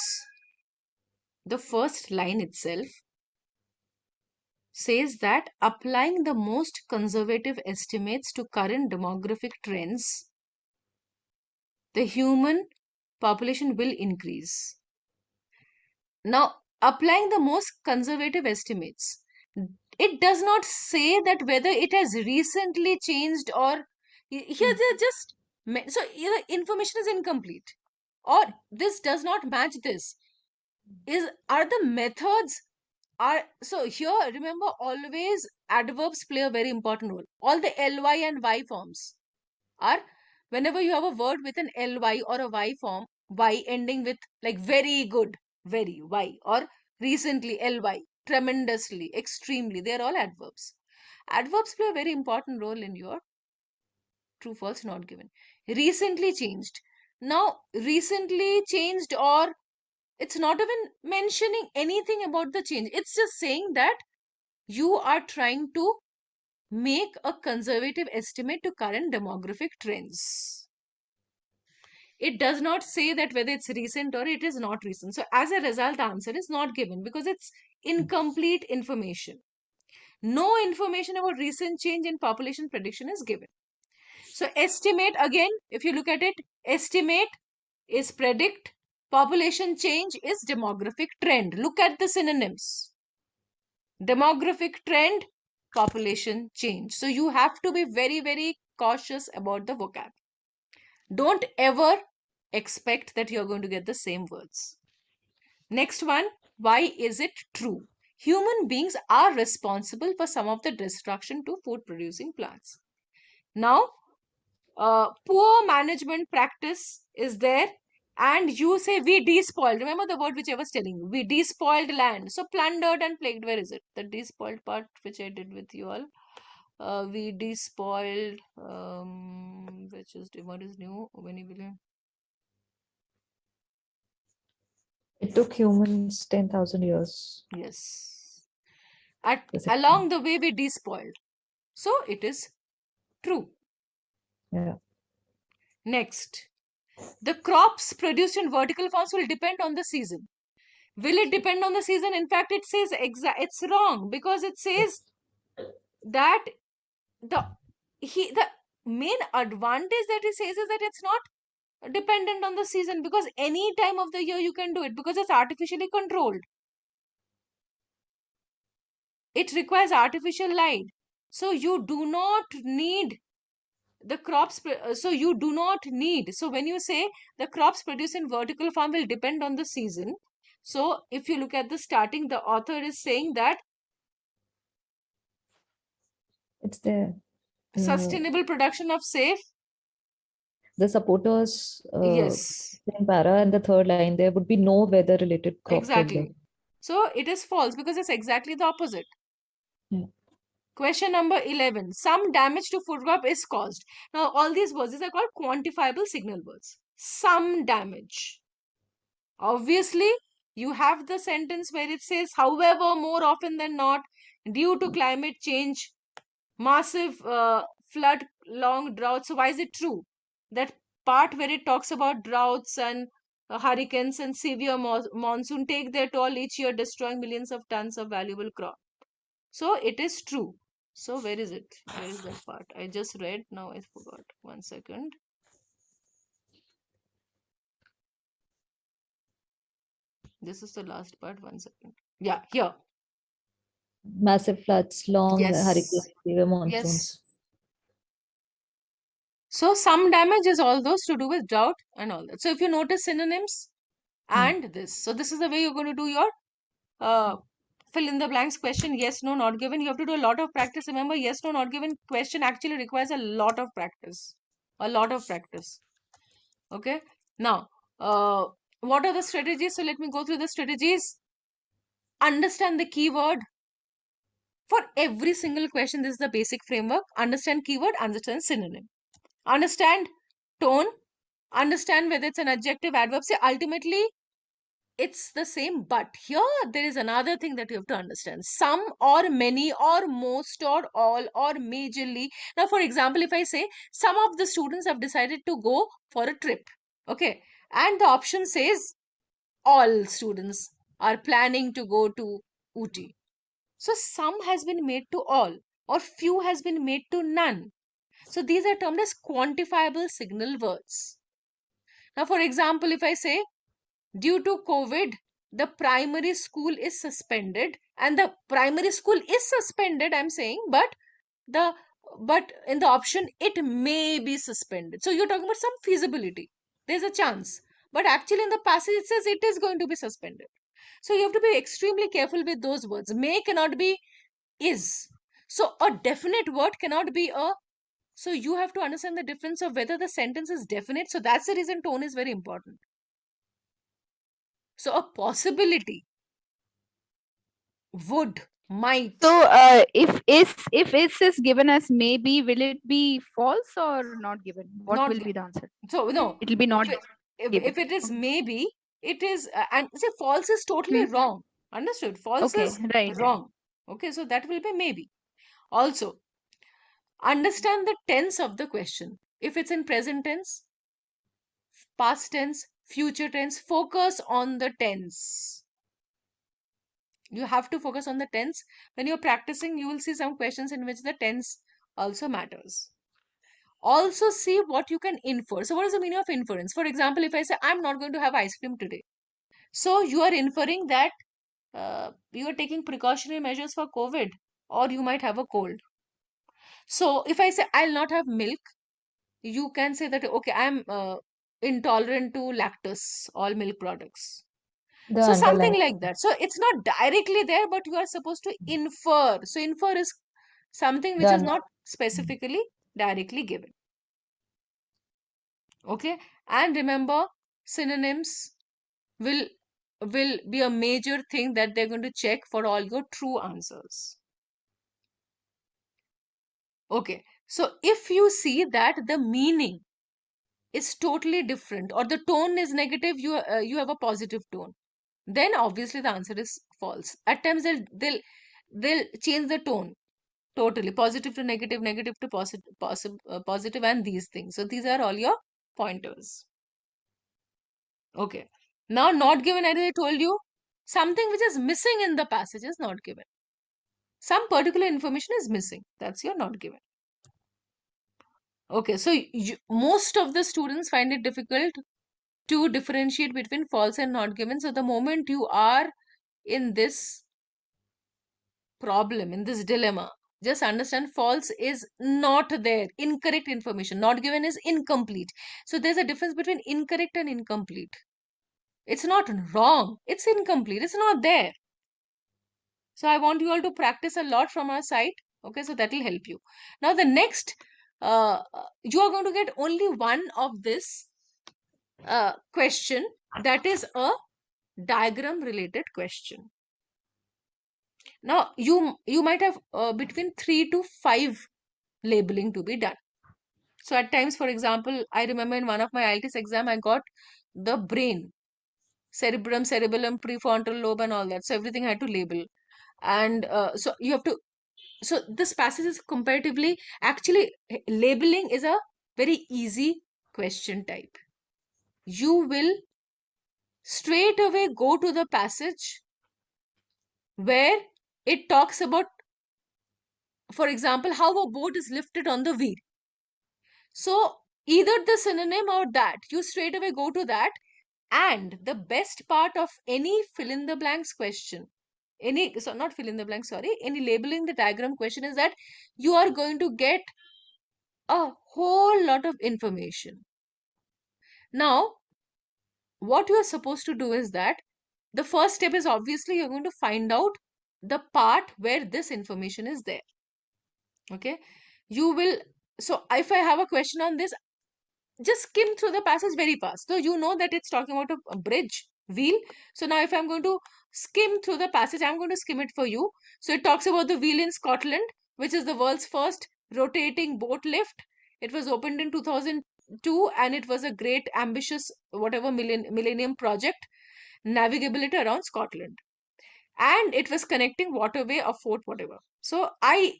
the first line itself says that applying the most conservative estimates to current demographic trends, the human population will increase. Now, applying the most conservative estimates, it does not say that whether it has recently changed or here they're just so either information is incomplete or this does not match this. Are the methods are so here remember always adverbs play a very important role. All the ly and y forms are whenever you have a word with an ly or a y form, y ending with like very good, very y, or recently ly, tremendously, extremely, they're all adverbs. Adverbs play a very important role in your true false not given. Recently changed. Now recently changed, or it's not even mentioning anything about the change. It's just saying that you are trying to make a conservative estimate to current demographic trends. It does not say that whether it's recent or it is not recent. So as a result, the answer is not given because it's incomplete information. No information about recent change in population prediction is given. So estimate, again, if you look at it, estimate is predict, population change is demographic trend. Look at the synonyms. Demographic trend, population change. So you have to be very, very cautious about the vocab. Don't ever expect that you're going to get the same words. Next one, why is it true? Human beings are responsible for some of the destruction to food producing plants. Now, poor management practice is there, and you say we despoiled. Remember the word which I was telling you, we despoiled land. So plundered and plagued, where is it? The despoiled part which I did with you all. We despoiled, which is what is new? When you will. It took humans 10,000 years. Yes. Yes, it- Along the way, we despoiled. So it is true. Yeah. Next, the crops produced in vertical farms will depend on the season. Will it depend on the season? In fact, it says it's wrong because it says that the main advantage that it says is that it's not dependent on the season because any time of the year you can do it because it's artificially controlled. It requires artificial light. So you do not need the crops. So you do not need. So when you say the crops produced in vertical farm will depend on the season. So if you look at the starting, the author is saying that It's there. sustainable production of safe. The supporters, Yes, in para and the third line, there would be no weather related crops like that. exactly. So it is false because it's exactly the opposite. Yeah. Question number 11. Some damage to food crop is caused. Now, all these words are called quantifiable signal words. Some damage. Obviously, you have the sentence where it says, however, more often than not, due to climate change, massive flood, long droughts. So why is it true? That part where it talks about droughts and hurricanes and severe monsoon take their toll each year, destroying millions of tons of valuable crop. So it is true. So where is it? Where is that part? I just read. Now I forgot. 1 second. This is the last part. 1 second. Yeah, here. Massive floods, long Yes. hurricanes, severe monsoons. Yes. So some damage is all those to do with drought and all that. So if you notice synonyms and this. So this is the way you're going to do your fill in the blanks question. Yes, no, not given. You have to do a lot of practice. Remember, yes, no, not given question actually requires a lot of practice. A lot of practice. Okay. Now, What are the strategies? So let me go through the strategies. Understand the keyword. For every single question, this is the basic framework. Understand keyword, understand synonym. Understand tone, understand whether it's an adjective, adverb. See, ultimately, it's the same, but here there is another thing that you have to understand. Some or many or most or all or majorly. Now, for example, if I say some of the students have decided to go for a trip, okay, and the option says all students are planning to go to Ooty. So some has been made to all or few has been made to none. So these are termed as quantifiable signal words. Now, for example, if I say due to COVID, the primary school is suspended, and the primary school is suspended, I'm saying, but in the option it may be suspended. So you're talking about some feasibility. There's a chance. But actually in the passage it says it is going to be suspended. So you have to be extremely careful with those words. May cannot be is. So a definite word cannot be a. So you have to understand the difference of whether the sentence is definite. So that's the reason tone is very important. So a possibility, would, might. So, if is given as maybe, will it be false or not given? What Not will gi- be the answer? So no, It will be not if given. if it is maybe, it is and say false is totally Hmm. wrong. Understood? False Okay, is right. wrong. Okay, so that will be maybe. Also, understand the tense of the question. If it's in present tense, past tense, future tense, focus on the tense. You have to focus on the tense. When you're practicing, you will see some questions in which the tense also matters. Also see what you can infer. So what is the meaning of inference? For example, if I say, I'm not going to have ice cream today. So you are inferring that you are taking precautionary measures for COVID, or you might have a cold. So if I say, I'll not have milk, you can say that, okay, I'm intolerant to lactose, all milk products. The So something underlying. like that. So it's not directly there, but you are supposed to infer. So infer is something which is Done. not specifically directly given. Okay. And remember, synonyms will be a major thing that they're going to check for all your true answers. Okay. So if you see that the meaning is totally different or the tone is negative, you have a positive tone, then obviously the answer is false. At times they'll change the tone totally, positive to negative, negative to positive, and these things. So these are all your pointers. Okay. Now, not given, as I told you, something which is missing in the passage is not given. Some particular information is missing. That's your not given. Okay. So most of the students find it difficult to differentiate between false and not given. So the moment you are in this problem, in this dilemma, just understand false is not there. Incorrect information. Not given is incomplete. So there's a difference between incorrect and incomplete. It's not wrong. It's incomplete. It's not there. So I want you all to practice a lot from our side. Okay, so that will help you. Now the next, you are going to get only one of this question, that is a diagram related question. Now you might have between 3 to 5 labeling to be done. So at times, for example, I remember in one of my IELTS exam, I got the brain, cerebrum, cerebellum, prefrontal lobe and all that. So everything I had to label. And so you have to, so this passage is comparatively, actually labeling is a very easy question type. You will straight away go to the passage where it talks about, for example, how a boat is lifted on the wheel. So either the synonym or that, you straight away go to that. And the best part of any fill in the blanks question, not fill in the blanks, sorry, any labeling the diagram question is that you are going to get a whole lot of information. Now, what you are supposed to do is that the first step is obviously you're going to find out the part where this information is there. Okay. You will, so if I have a question on this, just skim through the passage very fast. So you know that it's talking about a bridge wheel. So now if I'm going to skim through the passage, I'm going to skim it for you. So it talks about the wheel in Scotland, which is the world's first rotating boat lift. It was opened in 2002 and it was a great ambitious whatever millennium project, navigability around Scotland. And it was connecting waterway of Fort whatever. So I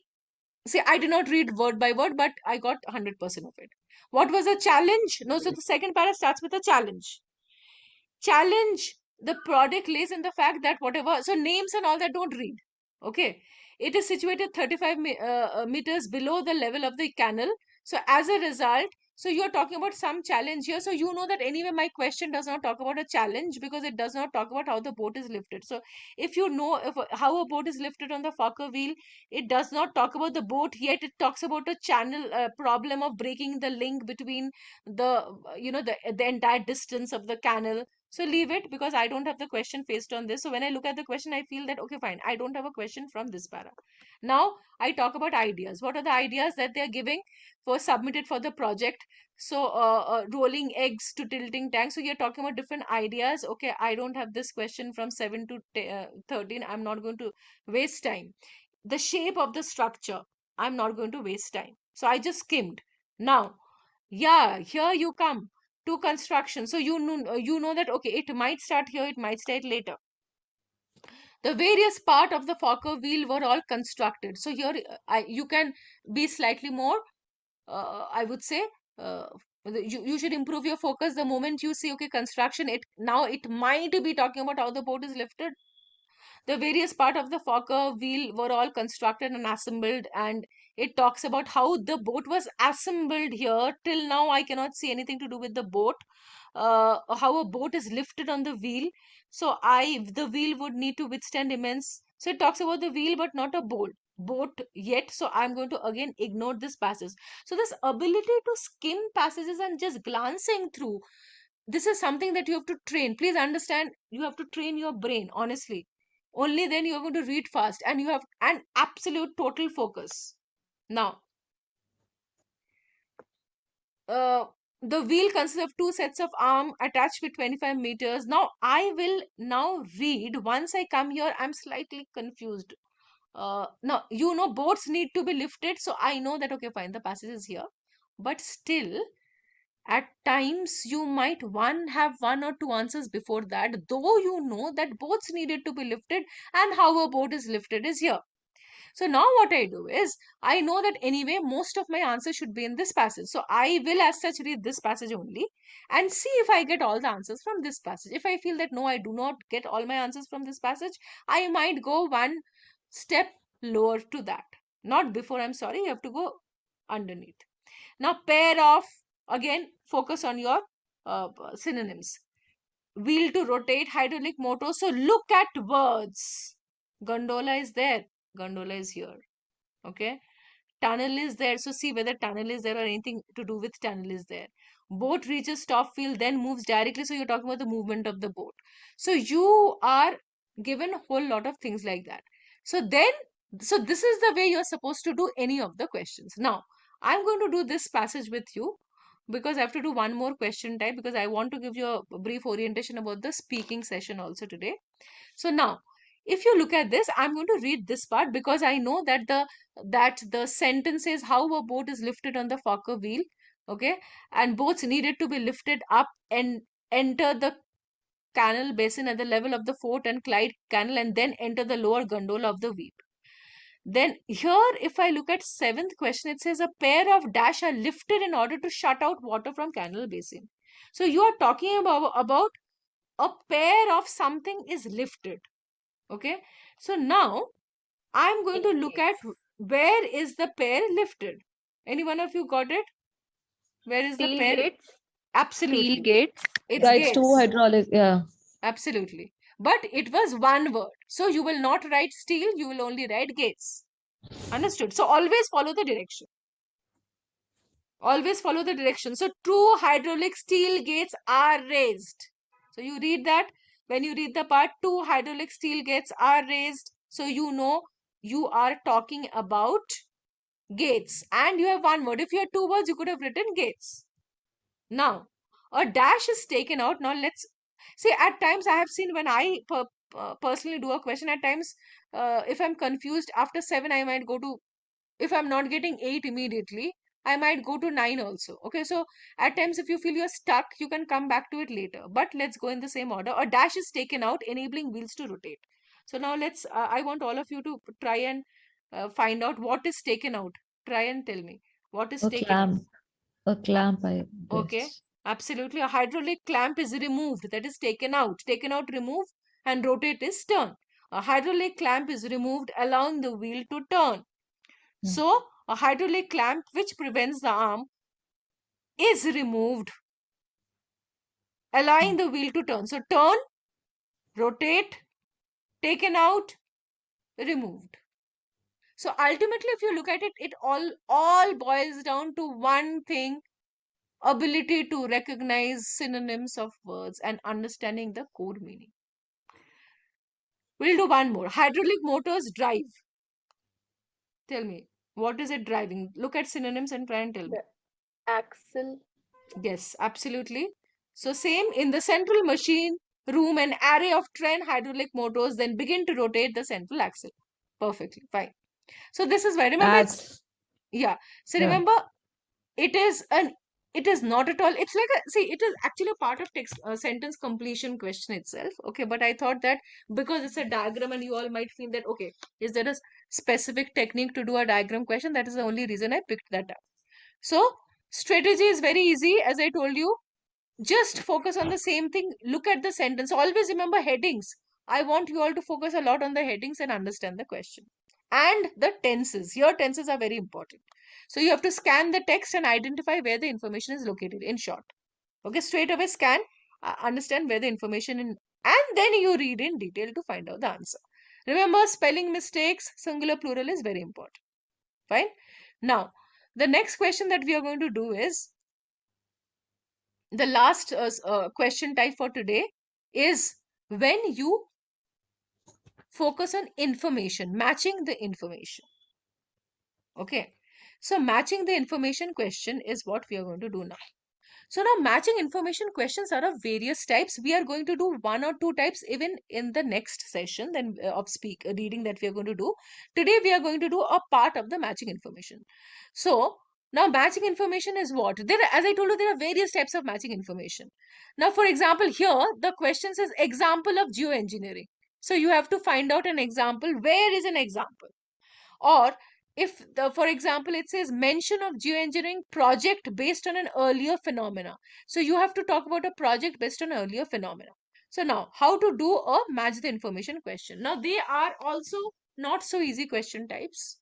see, I did not read word by word, but I got 100% of it. What was the challenge? No, so the second para starts with a challenge. Challenge, the product lays in the fact that whatever, so names and all that don't read. Okay. It is situated 35 meters below the level of the canal. So as a result, so you're talking about some challenge here. So you know that anyway, my question does not talk about a challenge because it does not talk about how the boat is lifted. So if you know how a boat is lifted on the Fokker wheel, it does not talk about the boat, yet it talks about a channel problem of breaking the link between the, the entire distance of the canal. So leave it because I don't have the question faced on this. So when I look at the question, I feel that, okay, fine, I don't have a question from this para. Now I talk about ideas. What are the ideas that they're giving for submitted for the project? So rolling eggs to tilting tank. So you're talking about different ideas. Okay, I don't have this question from 7 to 13. I'm not going to waste time. The shape of the structure, I'm not going to waste time. So I just skimmed. Now, yeah, here you come to construction. So you know that, okay, it might start here, it might start later. The various part of the Fokker wheel were all constructed. So here you can be slightly more, I would say, you should improve your focus the moment you see, okay, construction. Now it might be talking about how the boat is lifted. The various part of the Fokker wheel were all constructed and assembled, and it talks about how the boat was assembled here. Till now, I cannot see anything to do with the boat. How a boat is lifted on the wheel. So the wheel would need to withstand immense. So it talks about the wheel, but not a boat yet. So I'm going to again ignore this passage. So this ability to skim passages and just glancing through, this is something that you have to train. Please understand, you have to train your brain, honestly. Only then you're going to read fast and you have an absolute total focus. Now, the wheel consists of two sets of arm attached with 25 meters. Now, I will now read. Once I come here, I'm slightly confused. Now, boats need to be lifted. So I know that, okay, fine, the passage is here. But still, at times you might have one or two answers before that, though you know that boats needed to be lifted and how a boat is lifted is here. So now what I do is, I know that anyway most of my answers should be in this passage. So I will as such read this passage only and see if I get all the answers from this passage. If I feel that no, I do not get all my answers from this passage, I might go one step lower to that. Not before, I'm sorry, you have to go underneath. Now pair of, again, focus on your synonyms. Wheel to rotate, hydraulic motor. So look at words. Gondola is there. Gondola is here. Okay. Tunnel is there. So see whether tunnel is there or anything to do with tunnel is there. Boat reaches top field, then moves directly. So you're talking about the movement of the boat. So you are given a whole lot of things like that. So this is the way you're supposed to do any of the questions. Now, I'm going to do this passage with you because I have to do one more question type because I want to give you a brief orientation about the speaking session also today. So now, if you look at this, I'm going to read this part because I know that the sentence says how a boat is lifted on the Fokker wheel. Okay, and boats needed to be lifted up and enter the canal basin at the level of the Fort and Clyde Canal and then enter the lower gondola of the Weep. Then here, if I look at 7th question, it says a pair of dash are lifted in order to shut out water from canal basin. So you are talking about a pair of something is lifted. Okay. So now I'm going to look at where is the pair lifted. Any one of you got it? Where is the Steel pair? gates. Absolutely. Steel gates. It's Yeah, it's two gates. hydraulic. Yeah. Absolutely. But it was one word. So you will not write steel, you will only write gates. Understood? So always follow the direction. Always follow the direction. So two hydraulic steel gates are raised. So you read that. When you read the part, two hydraulic steel gates are raised. So you know you are talking about gates. And you have one word. If you had two words, you could have written gates. Now, a dash is taken out. Now, let's see. At times, I have seen when I personally do a question, at times, if I'm confused, after 7, I might go to, if I'm not getting 8 immediately, I might go to 9 also. Okay, so at times, if you feel you're stuck, you can come back to it later. But let's go in the same order. A dash is taken out, enabling wheels to rotate. So now I want all of you to try and find out what is taken out. Try and tell me what is A taken out. clamp. A clamp, I Okay, guess. absolutely. A hydraulic clamp is removed, that is taken out. Taken out, remove, and rotate is turn. A hydraulic clamp is removed, allowing the wheel to turn. Hmm. So, a hydraulic clamp which prevents the arm is removed, allowing the wheel to turn. So, turn, rotate, taken out, removed. So, ultimately, if you look at it, it all boils down to one thing: ability to recognize synonyms of words and understanding the core meaning. We'll do one more. Hydraulic motors drive. Tell me, what is it driving? Look at synonyms and try and tell me. Axle. Yes, absolutely. So same in the central machine room, an array of 10 hydraulic motors then begin to rotate the central axle. Perfectly fine. So this is why, remember, it's, Axe. yeah. So Yeah. remember, it is not at all, it's like it is actually a part of text sentence completion question itself. Okay, but I thought that because it's a diagram and you all might feel that, okay, is there a specific technique to do a diagram question? That is the only reason I picked that up. So strategy is very easy. As I told you, just focus on the same thing. Look at the sentence. Always remember headings. I want you all to focus a lot on the headings and understand the question. And the tenses. Your tenses are very important. So you have to scan the text and identify where the information is located, in short. Okay, straight away scan, understand where the information in, and then you read in detail to find out the answer. Remember, spelling mistakes, singular plural is very important. Fine. Now, the next question that we are going to do is, the last question type for today is, when you focus on information, matching the information. Okay, so matching the information question is what we are going to do now. So now matching information questions are of various types. We are going to do 1 or 2 types even in the next session then of reading that we are going to do. Today we are going to do a part of the matching information. So now matching information is what? As I told you, there are various types of matching information. Now, for example, here the question says example of geoengineering. So you have to find out an example. Where is an example? Or if for example, it says mention of geoengineering project based on an earlier phenomena. So you have to talk about a project based on earlier phenomena. So now, how to do a match the information question? Now, they are also not so easy question types,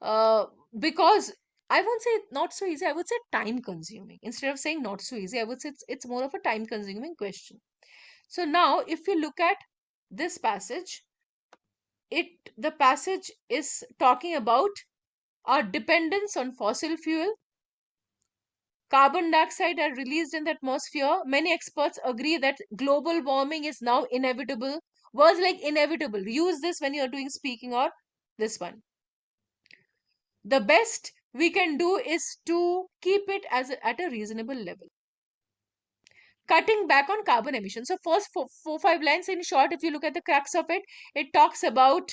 because I won't say not so easy, I would say time consuming. Instead of saying not so easy, I would say it's more of a time consuming question. So now, if you look at this passage, the passage is talking about our dependence on fossil fuel. Carbon dioxide are released in the atmosphere. Many experts agree that global warming is now inevitable. Words like inevitable, use this when you're doing speaking, or this one. The best we can do is to keep it at a reasonable level. Cutting back on carbon emissions. So first 5 lines in short, if you look at the crux of it, it talks about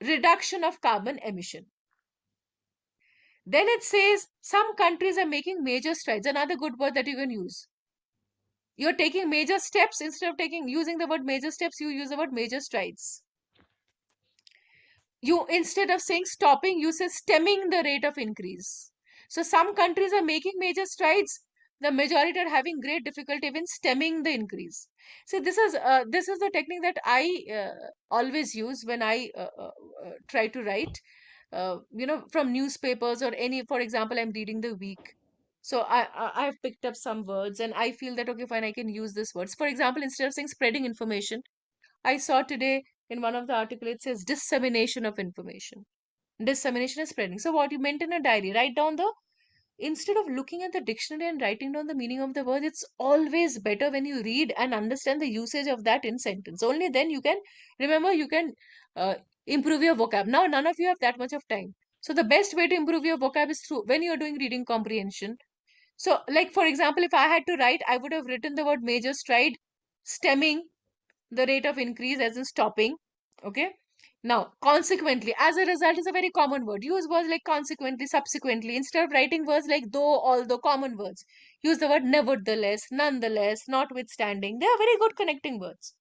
reduction of carbon emission. Then it says some countries are making major strides. Another good word that you can use. You're taking major steps. Instead of using the word major steps, you use the word major strides. You, instead of saying stopping, you say stemming the rate of increase. So some countries are making major strides. The majority are having great difficulty in stemming the increase. So this is the technique that I always use when I try to write. From newspapers or any, for example, I'm reading the week. So I've picked up some words and I feel that, okay, fine, I can use these words. For example, instead of saying spreading information, I saw today in one of the articles, it says dissemination of information. Dissemination is spreading. So what you meant in a diary, write down instead of looking at the dictionary and writing down the meaning of the word, it's always better when you read and understand the usage of that in sentence. Only then you can, remember, you can improve your vocab. Now, none of you have that much of time. So the best way to improve your vocab is through, when you're doing reading comprehension, So, like for example, if I had to write, I would have written the word major stride, stemming the rate of increase as in stopping. Okay. Now, consequently, as a result is a very common word. Use words like consequently, subsequently. Instead of writing words like though, although, common words. Use the word nevertheless, nonetheless, notwithstanding. They are very good connecting words.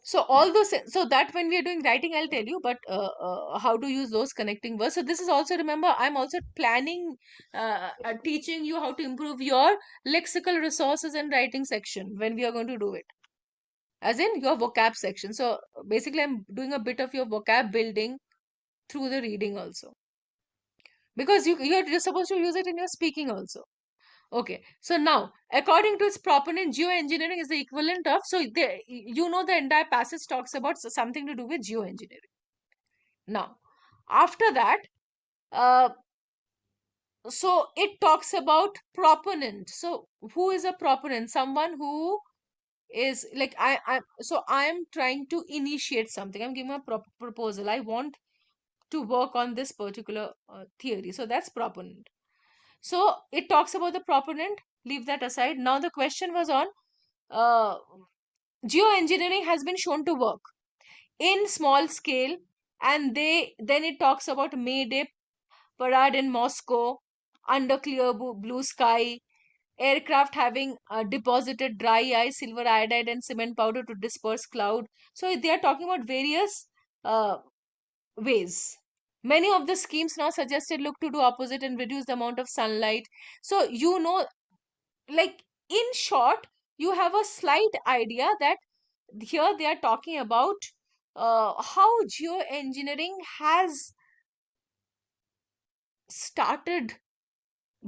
So all those, so that when we are doing writing, I'll tell you, but how to use those connecting words. So this is also, remember, I'm also planning, teaching you how to improve your lexical resources and writing section when we are going to do it, as in your vocab section. So basically, I'm doing a bit of your vocab building through the reading also, because you're supposed to use it in your speaking also. Okay, so now according to its proponent, geoengineering is the equivalent of, so the entire passage talks about something to do with geoengineering. Now, after that, uh, so it talks about proponent. So who is a proponent? Someone who is like I am trying to initiate something. I'm giving a proposal. I want to work on this particular theory. So that's proponent. So it talks about the proponent. Leave that aside. Now the question was on uh, geoengineering has been shown to work in small scale, and then it talks about May Day parade in Moscow under clear blue sky, aircraft having deposited dry ice, silver iodide, and cement powder to disperse cloud. So they are talking about various uh, ways. Many of the schemes now suggested look to do opposite and reduce the amount of sunlight. So like in short, you have a slight idea that here they are talking about how geoengineering has started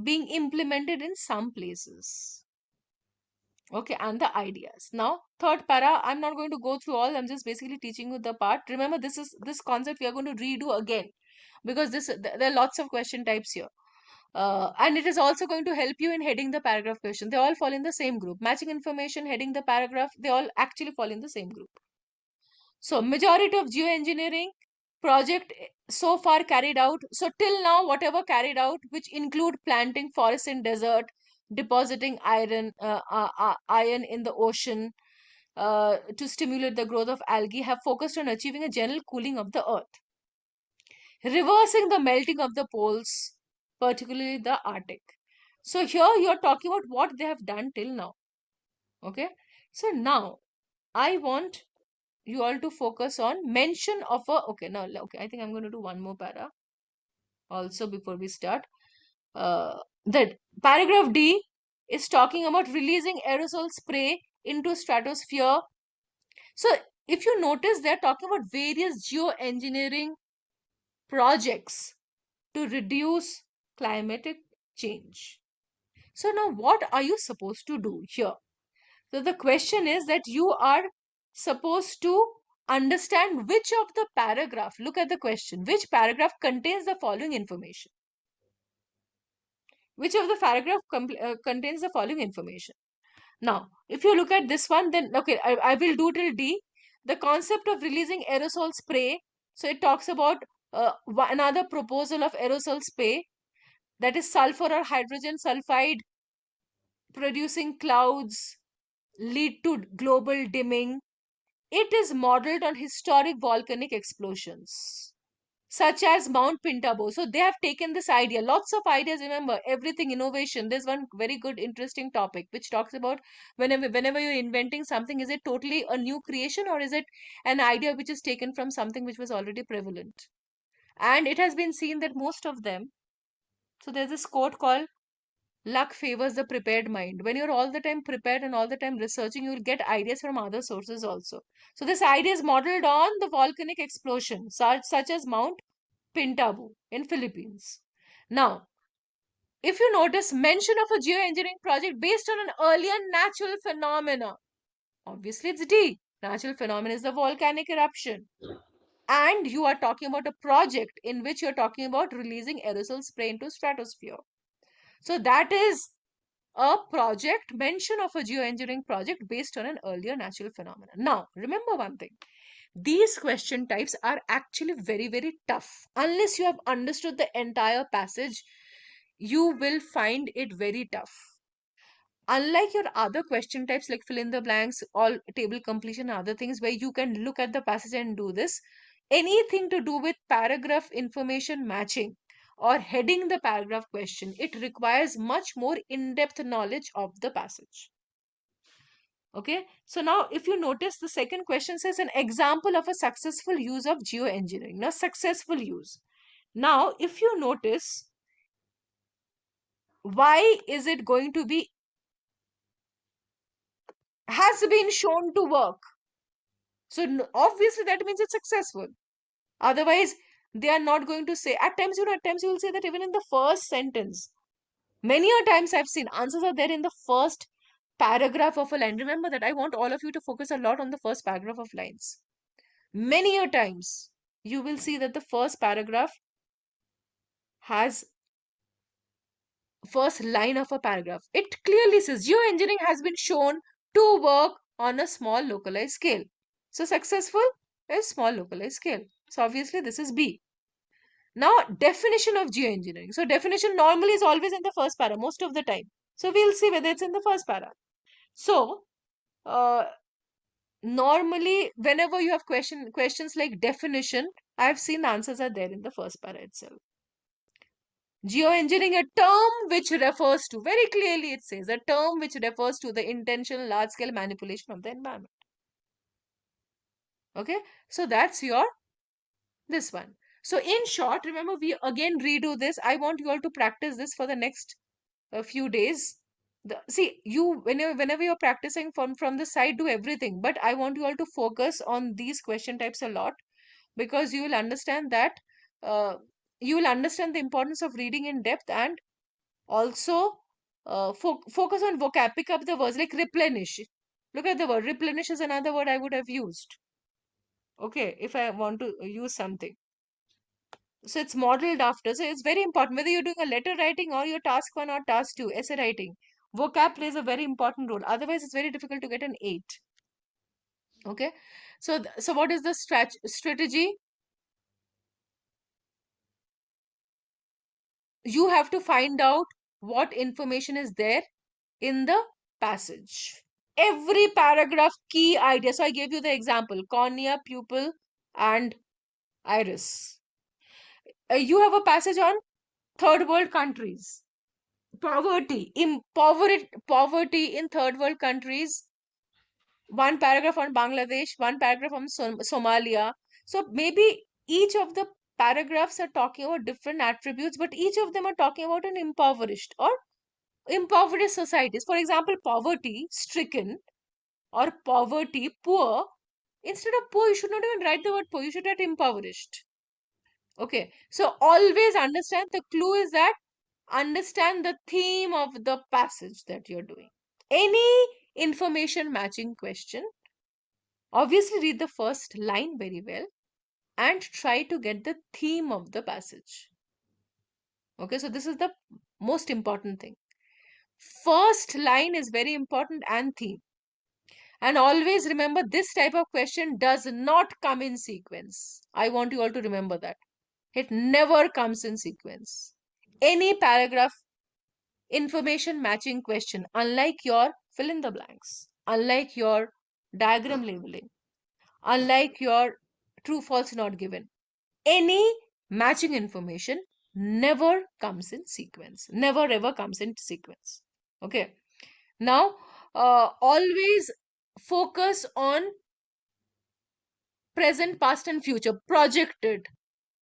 being implemented in some places. Okay, and the ideas. Now, third para, I'm not going to go through all, I'm just basically teaching you the part. Remember, this concept we are going to redo again, because there are lots of question types here. And it is also going to help you in heading the paragraph question. They all fall in the same group. Matching information, heading the paragraph, they all actually fall in the same group. So majority of geoengineering project so far carried out, so till now whatever carried out, which include planting forests in desert, depositing iron in the ocean to stimulate the growth of algae, have focused on achieving a general cooling of the earth, reversing the melting of the poles, particularly the Arctic. So here you're talking about what they have done till now. Okay, so now I want you all to focus on mention of a, okay, now, okay, I think I'm going to do one more para also before we start. That paragraph D is talking about releasing aerosol spray into stratosphere. So if you notice, they're talking about various geoengineering projects to reduce climatic change. So now what are you supposed to do here? So the question is that you are supposed to understand which of the paragraph, look at the question, which paragraph contains the following information. Which of the paragraph contains the following information. Now, if you look at this one, then, okay, I will do till D. The concept of releasing aerosol spray. So it talks about another proposal of aerosol spray, that is sulfur or hydrogen sulfide producing clouds lead to global dimming. It is modeled on historic volcanic explosions, such as Mount Pintabo. So they have taken this idea, lots of ideas. Remember, everything innovation. There's one very good, interesting topic which talks about whenever you're inventing something, is it totally a new creation, or is it an idea which is taken from something which was already prevalent? And it has been seen that most of them. So there's this quote called, luck favors the prepared mind. When you're all the time prepared and all the time researching, you'll get ideas from other sources also. So this idea is modeled on the volcanic explosion, such as Mount Pintabu in Philippines. Now, if you notice, mention of a geoengineering project based on an earlier natural phenomena. Obviously, it's D. Natural phenomenon is the volcanic eruption. And you are talking about a project in which you're talking about releasing aerosol spray into stratosphere. So that is a project, mention of a geoengineering project based on an earlier natural phenomenon. Now, remember one thing. These question types are actually very, very tough. Unless you have understood the entire passage, you will find it very tough. Unlike your other question types like fill in the blanks, all table completion, and other things where you can look at the passage and do this, anything to do with paragraph information matching or heading the paragraph question, it requires much more in-depth knowledge of the passage. Okay, so now if you notice, the second question says an example of a successful use of geoengineering. Now, successful use. Now, if you notice, why is it going to be has been shown to work? So obviously that means it's successful. Otherwise, they are not going to say. At times, at times you will say that even in the first sentence. Many a times I've seen answers are there in the first paragraph of a line. Remember that I want all of you to focus a lot on the first paragraph of lines. Many a times you will see that the first paragraph has first line of a paragraph. It clearly says geoengineering has been shown to work on a small localized scale. So successful is small localized scale. So obviously this is B. Now definition of geoengineering. So definition normally is always in the first para most of the time. So we'll see whether it's in the first para. So normally whenever you have questions like definition, I've seen the answers are there in the first para itself. Geoengineering, a term which refers to, very clearly it says, a term which refers to the intentional large-scale manipulation of the environment. Okay, so that's your, this one. So in short, remember, we again redo this. I want you all to practice this for the next few days. See, you, whenever you're practicing from the side, do everything. But I want you all to focus on these question types a lot, because you will understand that, you will understand the importance of reading in depth, and also focus on vocab. Pick up the words like replenish. Look at the word replenish is another word I would have used. Okay, if I want to use something. So it's modeled after. So it's very important whether you're doing a letter writing or your task 1 or task 2, essay writing. Vocab plays a very important role. Otherwise, it's very difficult to get an 8. Okay. So, so what is the strategy? You have to find out what information is there in the passage. Every paragraph, key idea. So I gave you the example, cornea, pupil, and iris. You have a passage on third world countries. Poverty in third world countries. One paragraph on Bangladesh, one paragraph on Somalia. So maybe each of the paragraphs are talking about different attributes, but each of them are talking about an impoverished or impoverished societies. For example, poverty stricken or poverty poor. Instead of poor, you should not even write the word poor, you should write impoverished. Okay, so always understand, the clue is that understand the theme of the passage that you're doing. Any information matching question, obviously read the first line very well and try to get the theme of the passage. Okay, so this is the most important thing. First line is very important, and theme. And always remember, this type of question does not come in sequence. I want you all to remember that. It never comes in sequence. Any paragraph information matching question, unlike your fill in the blanks, unlike your diagram labeling, unlike your true false not given, any matching information never comes in sequence. Never ever comes in sequence. Okay. Now, always focus on present, past, and future. Projected,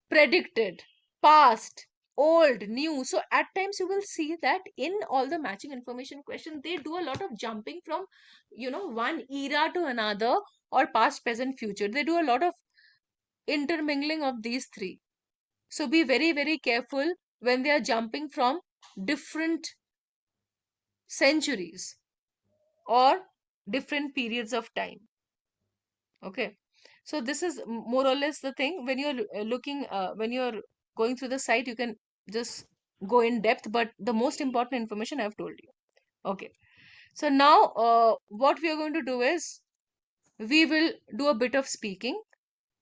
predicted, past, old, new. So at times you will see that in all the matching information questions, they do a lot of jumping from, one era to another, or past, present, future. They do a lot of intermingling of these three. So be very, very careful when they are jumping from different centuries or different periods of time. Okay. So this is more or less the thing. When you're looking, when you're going through the site, you can just go in depth, but the most important information I've told you. Okay. So now what we are going to do is, we will do a bit of speaking.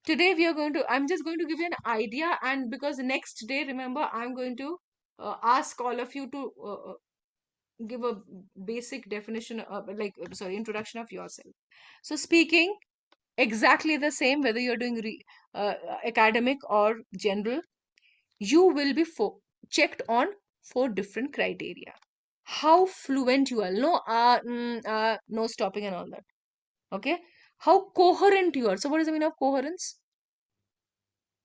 Today we are going to, I'm just going to give you an idea, and because next day, remember, I'm going to ask all of you to give a basic definition, introduction of yourself. So speaking, exactly the same whether you're doing academic or general, you will be checked on 4 different criteria. How fluent you are, no stopping and all that. Okay, how coherent you are. So what does the meaning of coherence?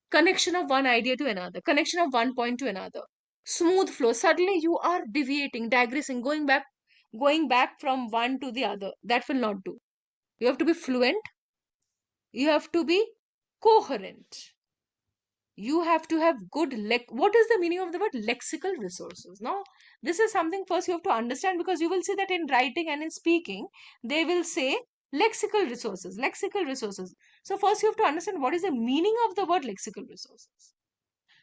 Connection of one idea to another, connection of one point to another, smooth flow. Suddenly you are deviating, digressing, going back from one to the other. That will not do. You have to be fluent, you have to be coherent, you have to have good what is the meaning of the word lexical resources? Now this is something first you have to understand, because you will see that in writing and in speaking they will say lexical resources, lexical resources. So first you have to understand what is the meaning of the word lexical resources.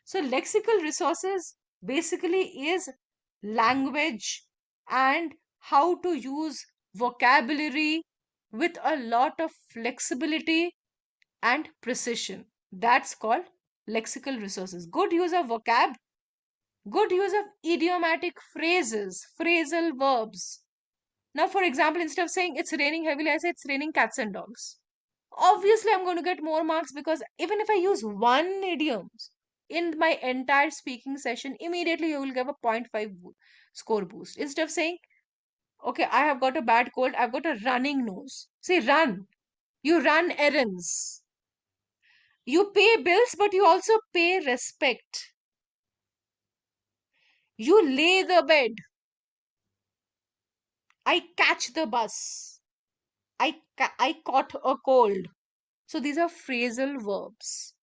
So lexical resources basically is language and how to use vocabulary with a lot of flexibility and precision. That's called lexical resources. Good use of vocab, good use of idiomatic phrases, phrasal verbs. Now, for example, instead of saying it's raining heavily, I say it's raining cats and dogs. Obviously, I'm going to get more marks, because even if I use one idiom in my entire speaking session, immediately you will give a 0.5 score boost. Instead of saying, okay, I have got a bad cold, I've got a running nose. Say run. You run errands. You pay bills, but you also pay respect. You lay the bed. I catch the bus. I caught a cold. So these are phrasal verbs.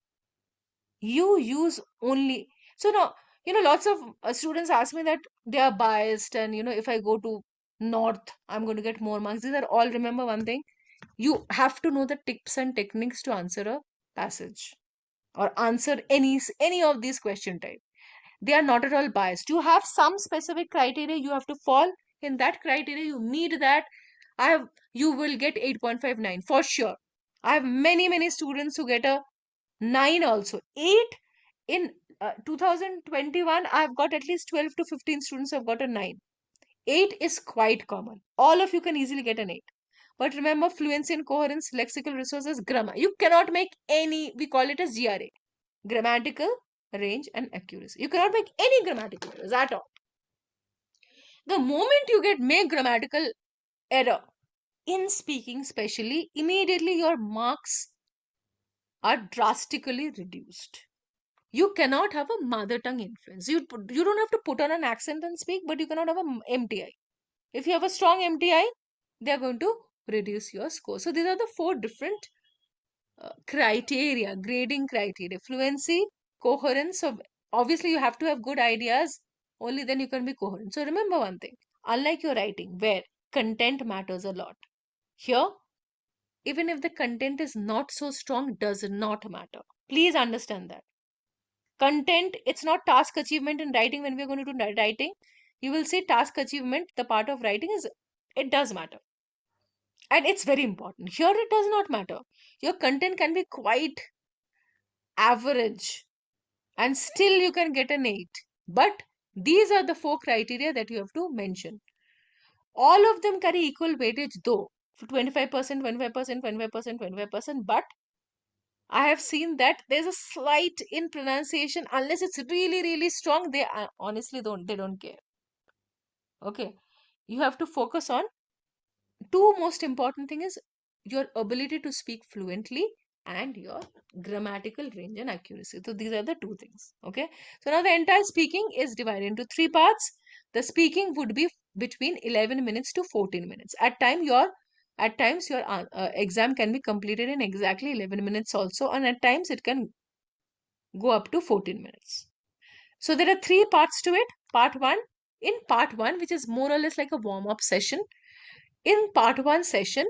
You use only. So now, lots of students ask me that they are biased, and, if I go to North, I'm going to get more marks. These are all, remember one thing, you have to know the tips and techniques to answer a passage or answer any of these question type. They are not at all biased. You have some specific criteria, you have to fall in that criteria, you meet that, you will get 8.59 for sure. I have many students who get a 9 also. 8 in 2021, I've got at least 12 to 15 students who have got a 9. 8 is quite common. All of you can easily get an 8. But remember, fluency and coherence, lexical resources, grammar. You cannot make any, we call it as GRA. Grammatical range and accuracy. You cannot make any grammatical errors at all. The moment you make grammatical error in speaking, especially, immediately your marks are drastically reduced. You cannot have a mother tongue influence. You don't have to put on an accent and speak, but you cannot have a MTI. If you have a strong MTI, they are going to reduce your score. So these are the 4 different criteria, grading criteria: fluency, coherence. So obviously you have to have good ideas, only then you can be coherent. So remember one thing, unlike your writing where content matters a lot, here even if the content is not so strong, does not matter. Please understand that. Content, it's not task achievement in writing. When we're going to do writing, you will see task achievement, the part of writing is, it does matter. And it's very important. Here it does not matter. Your content can be quite average and still you can get an 8. But these are the 4 criteria that you have to mention. All of them carry equal weightage though. 25%, 25%, 25%, 25%. But I have seen that there's a slight in pronunciation, unless it's really strong, they honestly don't care. Okay. You have to focus on 2 most important thing is your ability to speak fluently and your grammatical range and accuracy. So these are the 2 things. Okay. So now the entire speaking is divided into 3 parts. The speaking would be between 11 minutes to 14 minutes. At times your exam can be completed in exactly 11 minutes also, and at times it can go up to 14 minutes. So there are 3 parts to it. In part 1, which is more or less like a warm-up session, in part 1 session,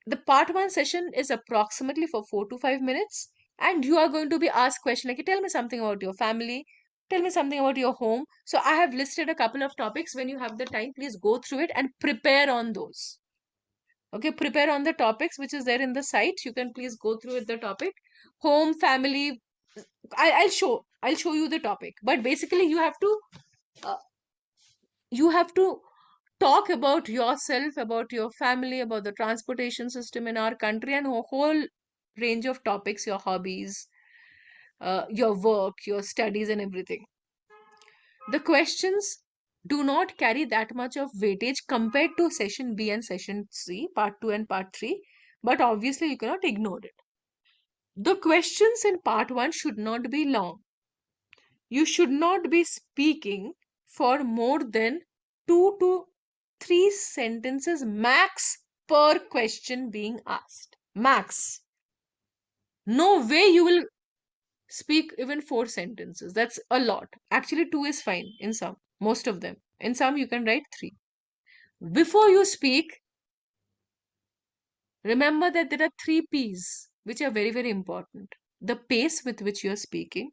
the part 1 session is approximately for 4 to 5 minutes, and you are going to be asked question like, tell me something about your family, tell me something about your home. So I have listed a couple of topics. When you have the time, please go through it and prepare on those. Okay, prepare on the topics which is there in the site. You can please go through it, the topic: home, family, I'll show you the topic. But basically, uh, you have to talk about yourself, about your family, about the transportation system in our country, and a whole range of topics, your hobbies, your work, your studies, and everything. The questions do not carry that much of weightage compared to session B and session C, part 2 and part 3, but obviously you cannot ignore it. The questions in part 1 should not be long. You should not be speaking for more than 2 to 3 sentences max per question being asked. Max. No way you will speak even 4 sentences. That's a lot. Actually, 2 is fine in some, most of them. In some, you can write 3. Before you speak, remember that there are 3 P's which are very, very important. The pace with which you are speaking,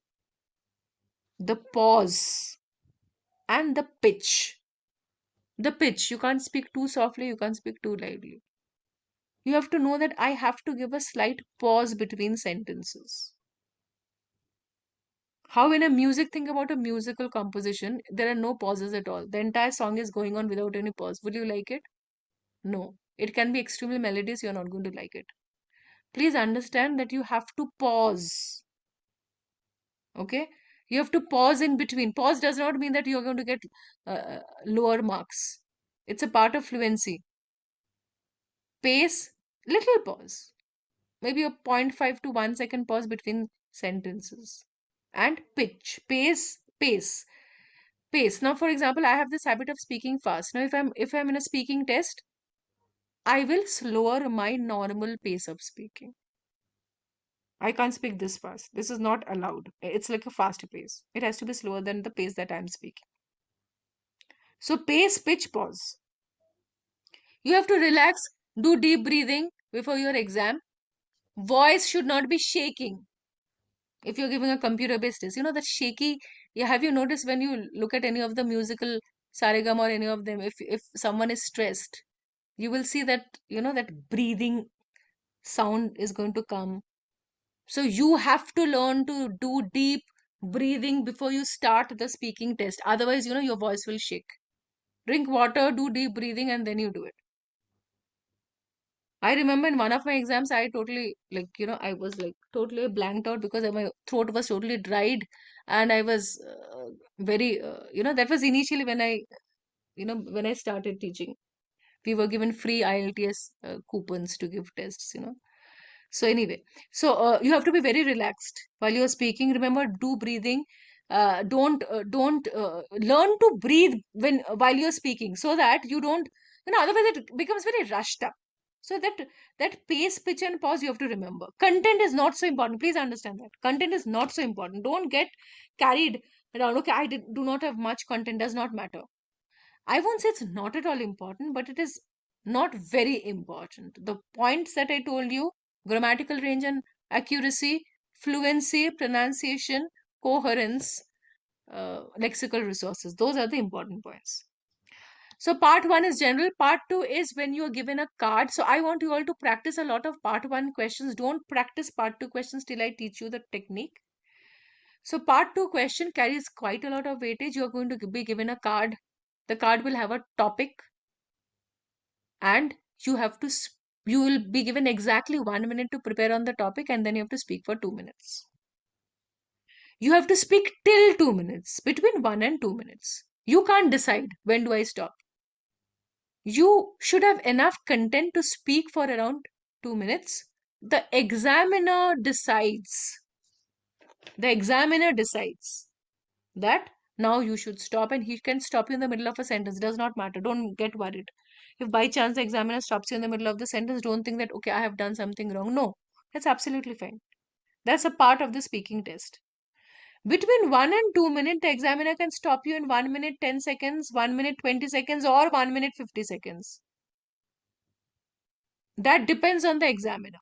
the pause, and the pitch. The pitch, you can't speak too softly, you can't speak too loudly. You have to know that I have to give a slight pause between sentences. How in a music, think about a musical composition, there are no pauses at all. The entire song is going on without any pause. Would you like it? No. It can be extremely melodious, you're not going to like it. Please understand that you have to pause. Okay? You have to pause in between. Pause does not mean that you're going to get lower marks. It's a part of fluency. Pace, little pause. Maybe a 0.5 to 1 second pause between sentences. And pitch, pace. Now, for example, I have this habit of speaking fast. Now, if I'm in a speaking test, I will slower my normal pace of speaking. I can't speak this fast. This is not allowed. It's like a fast pace. It has to be slower than the pace that I'm speaking. So pace, pitch, pause. You have to relax, do deep breathing before your exam. Voice should not be shaking. If you're giving a computer-based test, that shaky. Yeah, have you noticed when you look at any of the musical Saregama or any of them, if someone is stressed, you will see that that breathing sound is going to come. So you have to learn to do deep breathing before you start the speaking test. Otherwise, your voice will shake. Drink water, do deep breathing, and then you do it. I remember in one of my exams, I totally, I was totally blanked out because my throat was totally dried, and I was very, that was initially when I started teaching. We were given free IELTS coupons to give tests. So anyway, you have to be very relaxed while you're speaking. Remember, do breathing. Don't learn to breathe while you're speaking, so that you don't, otherwise it becomes very rushed up. So that pace, pitch, and pause you have to remember. Content is not so important. Please understand that content is not so important. Don't get carried around. Okay, do not have much content. Does not matter. I won't say it's not at all important, but it is not very important. The points that I told you, grammatical range and accuracy, fluency, pronunciation, coherence, lexical resources, those are the important points. So part 1 is general. Part 2 is when you are given a card. So I want you all to practice a lot of part 1 questions. Don't practice part 2 questions till I teach you the technique. So part 2 question carries quite a lot of weightage. You are going to be given a card. The card will have a topic, and you will be given exactly 1 minute to prepare on the topic, and then you have to speak for 2 minutes. You have to speak till 2 minutes, between 1 and 2 minutes. You can't decide when do I stop. You should have enough content to speak for around 2 minutes. The examiner decides. That now you should stop, and he can stop you in the middle of a sentence. Does not matter. Don't get worried. If by chance the examiner stops you in the middle of the sentence, don't think that, okay, I have done something wrong. No, that's absolutely fine. That's a part of the speaking test. Between 1 and 2 minutes, the examiner can stop you in 1 minute 10 seconds, 1 minute 20 seconds, or 1 minute 50 seconds. That depends on the examiner.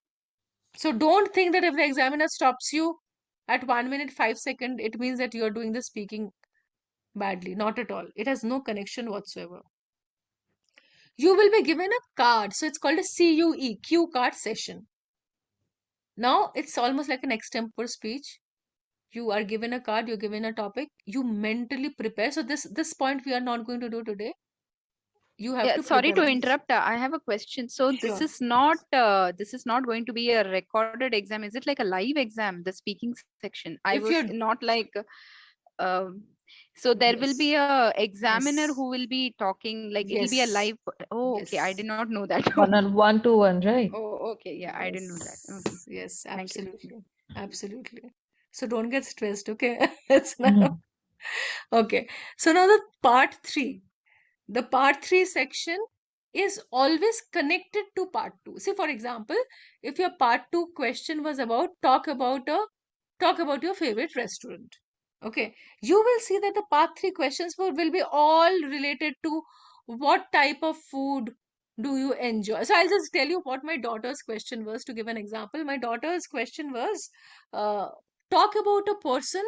So don't think that if the examiner stops you at 1 minute 5 seconds, it means that you're doing the speaking badly. Not at all. It has no connection whatsoever. You will be given a card. So it's called a CUE, cue card session. Now it's almost like an extempore speech. You are given a card, you're given a topic, you mentally prepare. So this point we are not going to do today. You have Yeah, to sorry prepare to for this. interrupt. I have a question. So Sure. this is not going to be a recorded exam. Is it like a live exam, the speaking section? I If was you're not like um so there will be yes, a examiner yes, who will be talking, like it'll be a yes, live. Oh, okay. I yes, did not know that. One to one, right? Oh, okay. Yeah, I didn't know that. Okay. yes, yes, Thank you. absolutely, absolutely. So don't get stressed, okay? It's not Mhm. okay. So now the part three. The part 3 section is always connected to part 2. See, for example, if your part 2 question was about talk about your favorite restaurant. Okay, you will see that the part 3 questions will be all related to what type of food do you enjoy. So I'll just tell you what my daughter's question was, to give an example. My daughter's question was uh, talk about a person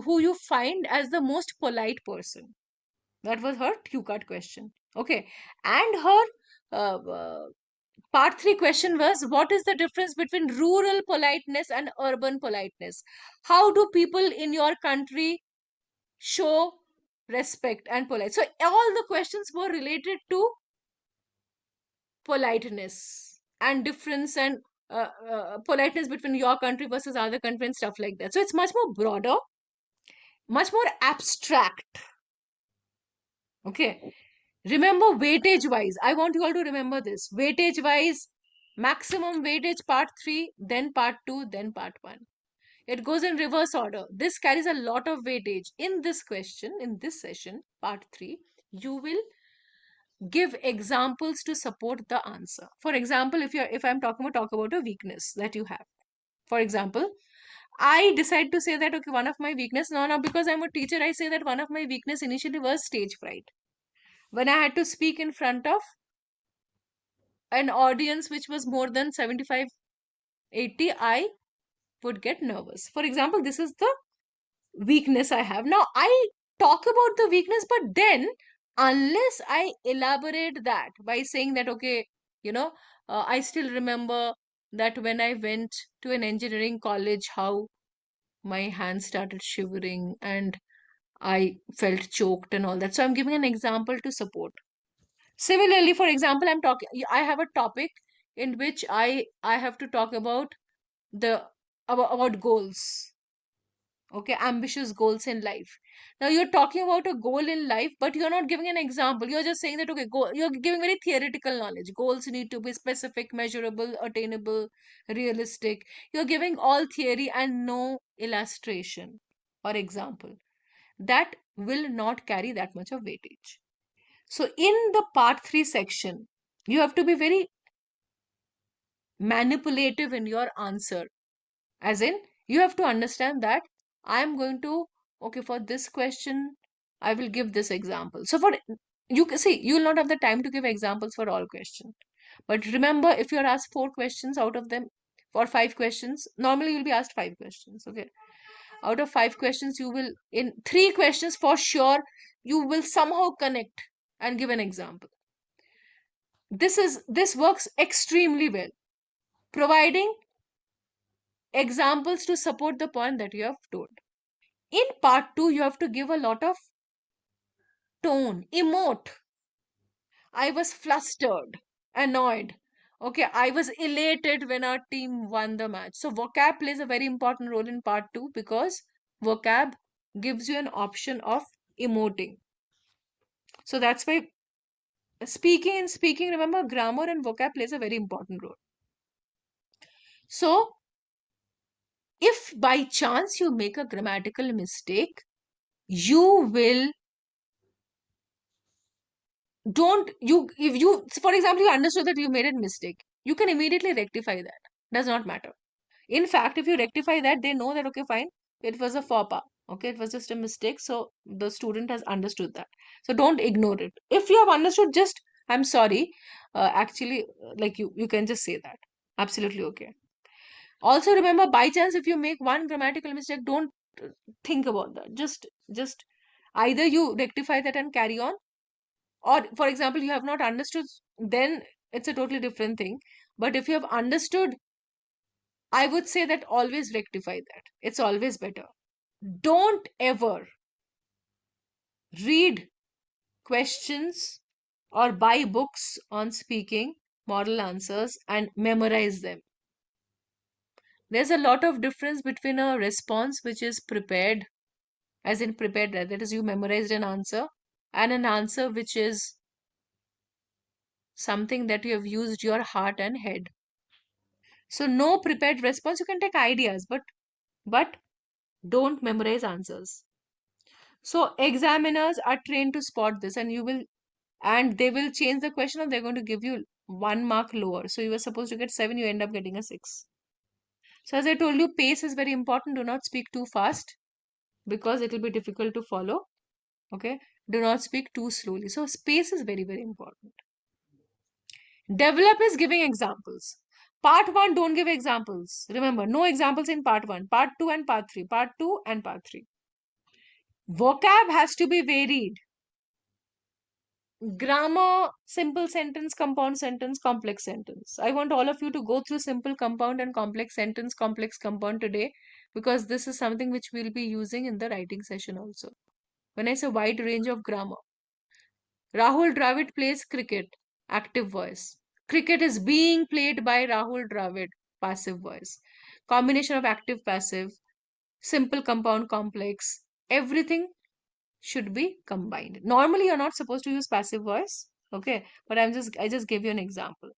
who you find as the most polite person. That was her two-card question. Okay. And her uh, uh, part 3 question was, what is the difference between rural politeness and urban politeness? How do people in your country show respect and polite? So all the questions were related to politeness and difference and politeness between your country versus other country and stuff like that. So it's much more broader, much more abstract. Okay. Remember weightage wise. I want you all to remember this. Weightage wise, maximum weightage part 3, then part 2, then part 1. It goes in reverse order. This carries a lot of weightage. In this question, in this session, part 3, you will give examples to support the answer. For example, if I'm talk about a weakness that you have. For example, I decide to say that, okay, one of my weakness, now because I'm a teacher, I say that one of my weakness initially was stage fright. When I had to speak in front of an audience which was more than 75, 80, I would get nervous. For example, this is the weakness I have. Now, I talk about the weakness, but then unless I elaborate that by saying that, okay, I still remember that when I went to an engineering college, how my hands started shivering and I felt choked and all that. So I'm giving an example to support. Similarly, for example, I have a topic in which I have to talk about about goals. Okay, ambitious goals in life. Now you're talking about a goal in life, but you're not giving an example. You're just saying that, okay, you're giving very theoretical knowledge. Goals need to be specific, measurable, attainable, realistic. You're giving all theory and no illustration or example. That will not carry that much of weightage. So in the part 3 section, you have to be very manipulative in your answer. As in, you have to understand that I am going to, okay, for this question, I will give this example. So for you can see, you will not have the time to give examples for all questions. But remember, if you are asked 4 questions out of them, for 5 questions, normally you'll be asked 5 questions. Okay. Out of 5 questions, you will, in 3 questions for sure, you will somehow connect and give an example. This works extremely well, providing examples to support the point that you have told. In part 2, you have to give a lot of tone, emote. I was flustered, annoyed. Okay, I was elated when our team won the match. So vocab plays a very important role in part 2 because vocab gives you an option of emoting. So that's why speaking, remember, grammar and vocab plays a very important role. So if by chance you make a grammatical mistake, you will don't you if you for example you understood that you made a mistake, you can immediately rectify that. Does not matter. In fact, if you rectify that, they know that, okay, fine, it was a faux pas, okay, it was just a mistake, so the student has understood that. So don't ignore it. If you have understood, just I'm sorry, actually, like you can just say that. Absolutely okay. Also remember, by chance if you make one grammatical mistake, don't think about that. Just either you rectify that and carry on, or for example you have not understood, then it's a totally different thing. But if you have understood I would say that always rectify that. It's always better. Don't ever read questions or buy books on speaking, model answers, and memorize them. There's a lot of difference between a response which is prepared, as in prepared, that is, you memorized an answer, and an answer which is something that you have used your heart and head. So no prepared response. You can take ideas, but don't memorize answers. So examiners are trained to spot this, and they will change the question, or they're going to give you 1 mark lower. So you were supposed to get 7, you end up getting a 6. So as I told you, pace is very important. Do not speak too fast because it will be difficult to follow. Okay. Do not speak too slowly. So space is very, very important. Develop is giving examples. Part 1, don't give examples. Remember, no examples in part 1. Part 2 and part 3. Part 2 and part 3. Vocab has to be varied. Grammar, simple sentence, compound sentence, complex sentence. I want all of you to go through simple, compound, and complex sentence, complex, compound today, because this is something which we'll be using in the writing session also. When I say wide range of grammar, Rahul Dravid plays cricket, active voice. Cricket is being played by Rahul Dravid, passive voice. Combination of active, passive, simple, compound, complex, everything should be combined. Normally, you're not supposed to use passive voice, okay? But I just gave you an example.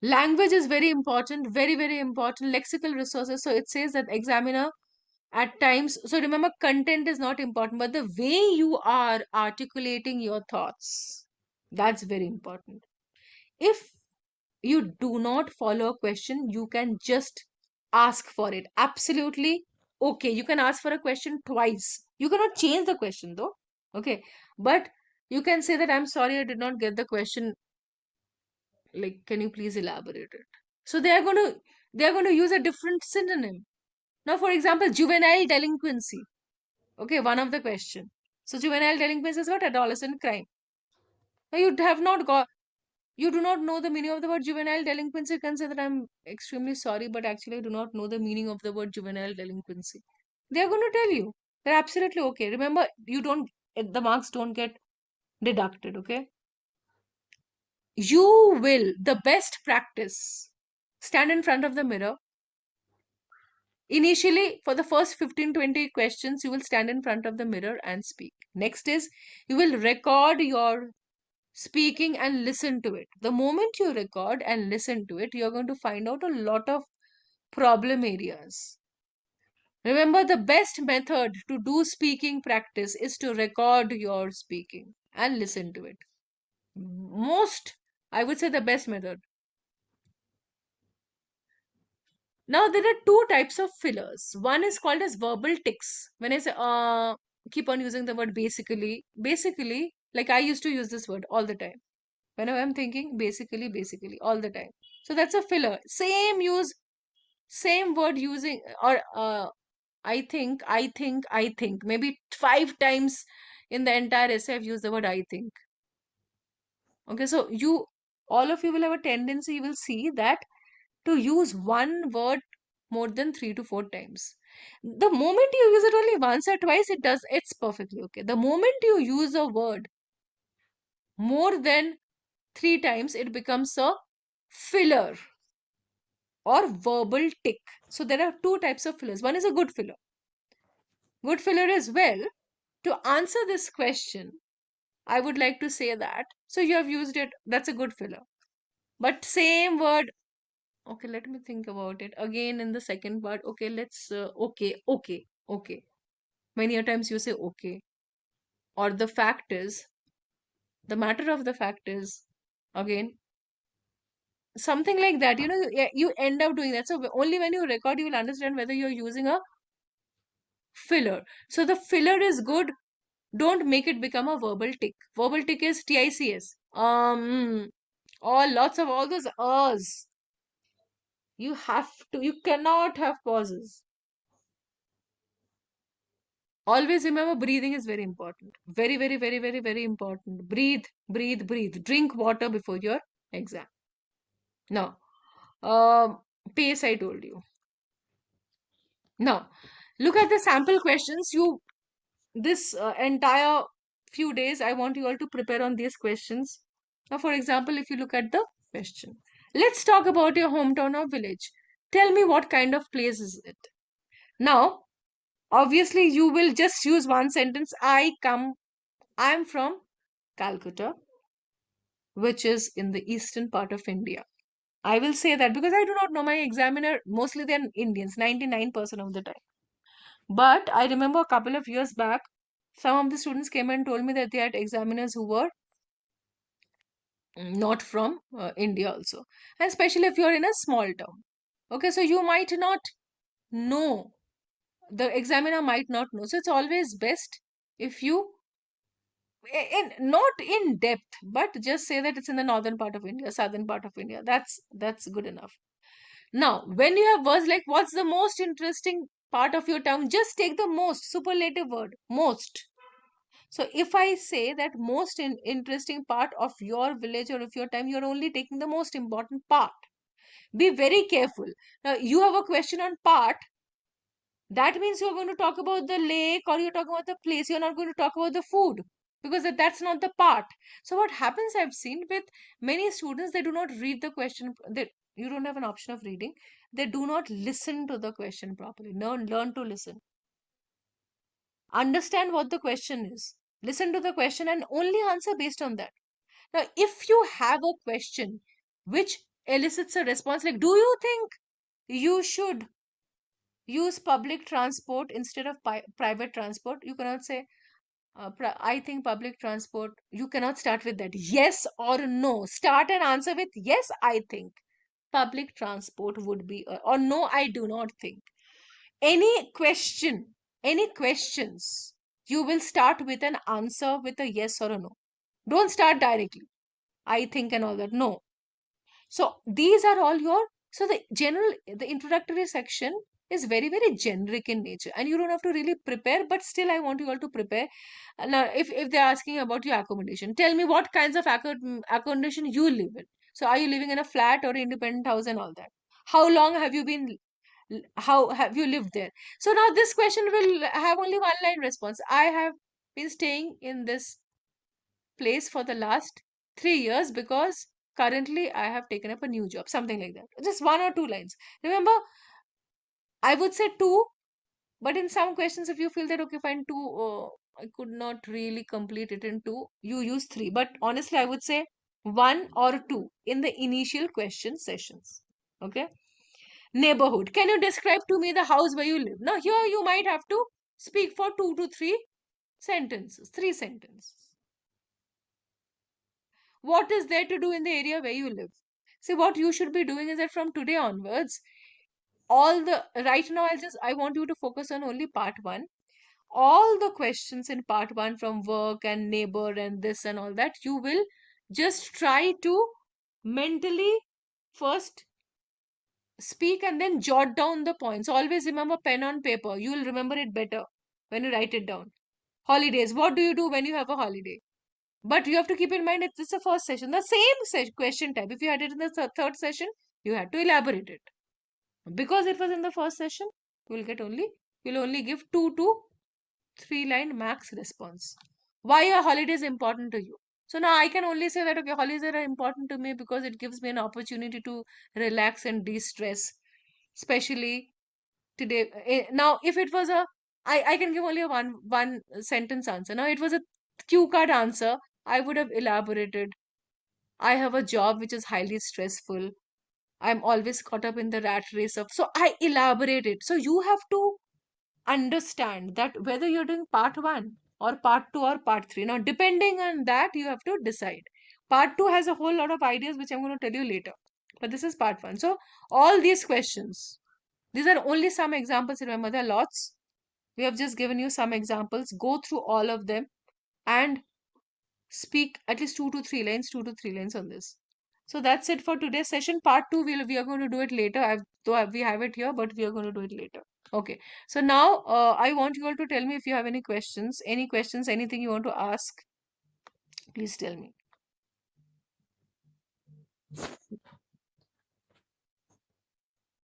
Language is very important, very, very important. Lexical resources. So it says that examiner at times, so remember, content is not important, but the way you are articulating your thoughts, that's very important. If you do not follow a question, you can just ask for it. Absolutely okay. You can ask for a question twice. You cannot change the question though. Okay. But you can say that I'm sorry, I did not get the question. Like, can you please elaborate it? So they are going to use a different synonym. Now, for example, juvenile delinquency. Okay, one of the question. So juvenile delinquency is what? Adolescent crime. Now you do not know the meaning of the word juvenile delinquency, you can say that I'm extremely sorry, but actually I do not know the meaning of the word juvenile delinquency. They're going to tell you. They're absolutely okay. Remember, the marks don't get deducted, okay? The best practice, stand in front of the mirror. Initially, for the first 15-20 questions, you will stand in front of the mirror and speak. Next is, you will record your speaking and listen to it. The moment you record and listen to it, you're going to find out a lot of problem areas. Remember, the best method to do speaking practice is to record your speaking and listen to it. I would say the best method. Now, there are 2 types of fillers. One is called as verbal tics. When I say, keep on using the word basically, like I used to use this word all the time. Whenever I'm thinking, basically, all the time. So that's a filler. Same word using, or I think. Maybe 5 times in the entire essay, I've used the word I think. Okay, so all of you will have a tendency, you will see that to use one word more than 3 to 4 times. The moment you use it only once or twice, it's perfectly okay. The moment you use a word more than 3 times, it becomes a filler or verbal tic. So there are 2 types of fillers. One is a good filler. Good filler is, well, to answer this question, I would like to say that. So you have used it. That's a good filler. But same word. Okay, let me think about it. Again, in the second part. Okay, okay. Many a times you say okay. Or the matter of the fact is, again, something like that. You end up doing that. So only when you record, you will understand whether you're using a filler. So the filler is good. Don't make it become a verbal tick. Verbal tick is TICS. Lots of all those ers. You cannot have pauses. Always remember, breathing is very important. Very, very, very, very, very important. Breathe. Drink water before your exam. Now, pace I told you. Now, look at the sample questions. This entire few days, I want you all to prepare on these questions. Now, for example, if you look at the question, let's talk about your hometown or village. Tell me what kind of place is it? Now, obviously, you will just use one sentence. I'm from Calcutta, which is in the eastern part of India. I will say that because I do not know my examiner. Mostly they're Indians, 99% of the time. But I remember a couple of years back, some of the students came and told me that they had examiners who were not from India also. And especially if you're in a small town. Okay, so you might not know, the examiner might not know. So it's always best if you, not in depth, but just say that it's in the northern part of India, southern part of India. That's good enough. Now, when you have words like what's the most interesting part of your town, just take the most superlative word, most. So if I say that most interesting part of your village or of your time, you're only taking the most important part. Be very careful. Now, you have a question on part. That means you're going to talk about the lake or you're talking about the place. You're not going to talk about the food because that's not the part. So what happens, I've seen with many students, they do not read the question. You don't have an option of reading. They do not listen to the question properly. Learn to listen. Understand what the question is. Listen to the question and only answer based on that. Now, if you have a question which elicits a response like, do you think you should use public transport instead of private transport? You cannot say, I think public transport. You cannot start with that. Yes or no. Start an answer with, yes, I think public transport would be, or no, I do not think. Any questions, you will start with an answer with a yes or a no. Don't start directly, I think and all that. No. So these are all the introductory section is very, very generic in nature and you don't have to really prepare, but still I want you all to prepare. Now, if they're asking about your accommodation, tell me what kinds of accommodation you live in. So are you living in a flat or independent house and all that? How long have you been, how have you lived there? So now this question will have only one line response. I have been staying in this place for the last 3 years because currently I have taken up a new job, something like that. Just one or two lines. Remember, I would say two, but in some questions, if you feel that, okay, fine, two, I could not really complete it in two, you use three. But honestly, I would say one or two in the initial question sessions. Okay. Neighborhood. Can you describe to me the house where you live? Now, here you might have to speak for 2 to 3 sentences, 3 sentences. What is there to do in the area where you live? See, what you should be doing is that from today onwards, right now, I want you to focus on only part one. All the questions in part one from work and neighbor and this and all that, you will just try to mentally first speak and then jot down the points. Always remember pen on paper. You will remember it better when you write it down. Holidays. What do you do when you have a holiday? But you have to keep in mind it's the first session. The same question type. If you had it in the third session, you had to elaborate it. Because it was in the first session, you'll only give 2 to 3 line max response. Why are holidays important to you? So now I can only say that, okay, holidays are important to me because it gives me an opportunity to relax and de-stress, especially today. Now, if it was I can give only a one sentence answer. Now, it was a cue card answer. I would have elaborated. I have a job which is highly stressful. I'm always caught up in the rat race of. So I elaborated. So you have to understand that whether you're doing part one or part two or part three. Now, depending on that, you have to decide. Part two has a whole lot of ideas which I'm going to tell you later. But this is part one. So all these questions, these are only some examples. Remember, there are lots. We have just given you some examples. Go through all of them and speak at least 2 to 3 lines on this. So that's it for today's session. Part two, we are going to do it later. We have it here, but we are going to do it later. Okay. So now I want you all to tell me if you have any questions, anything you want to ask. Please tell me.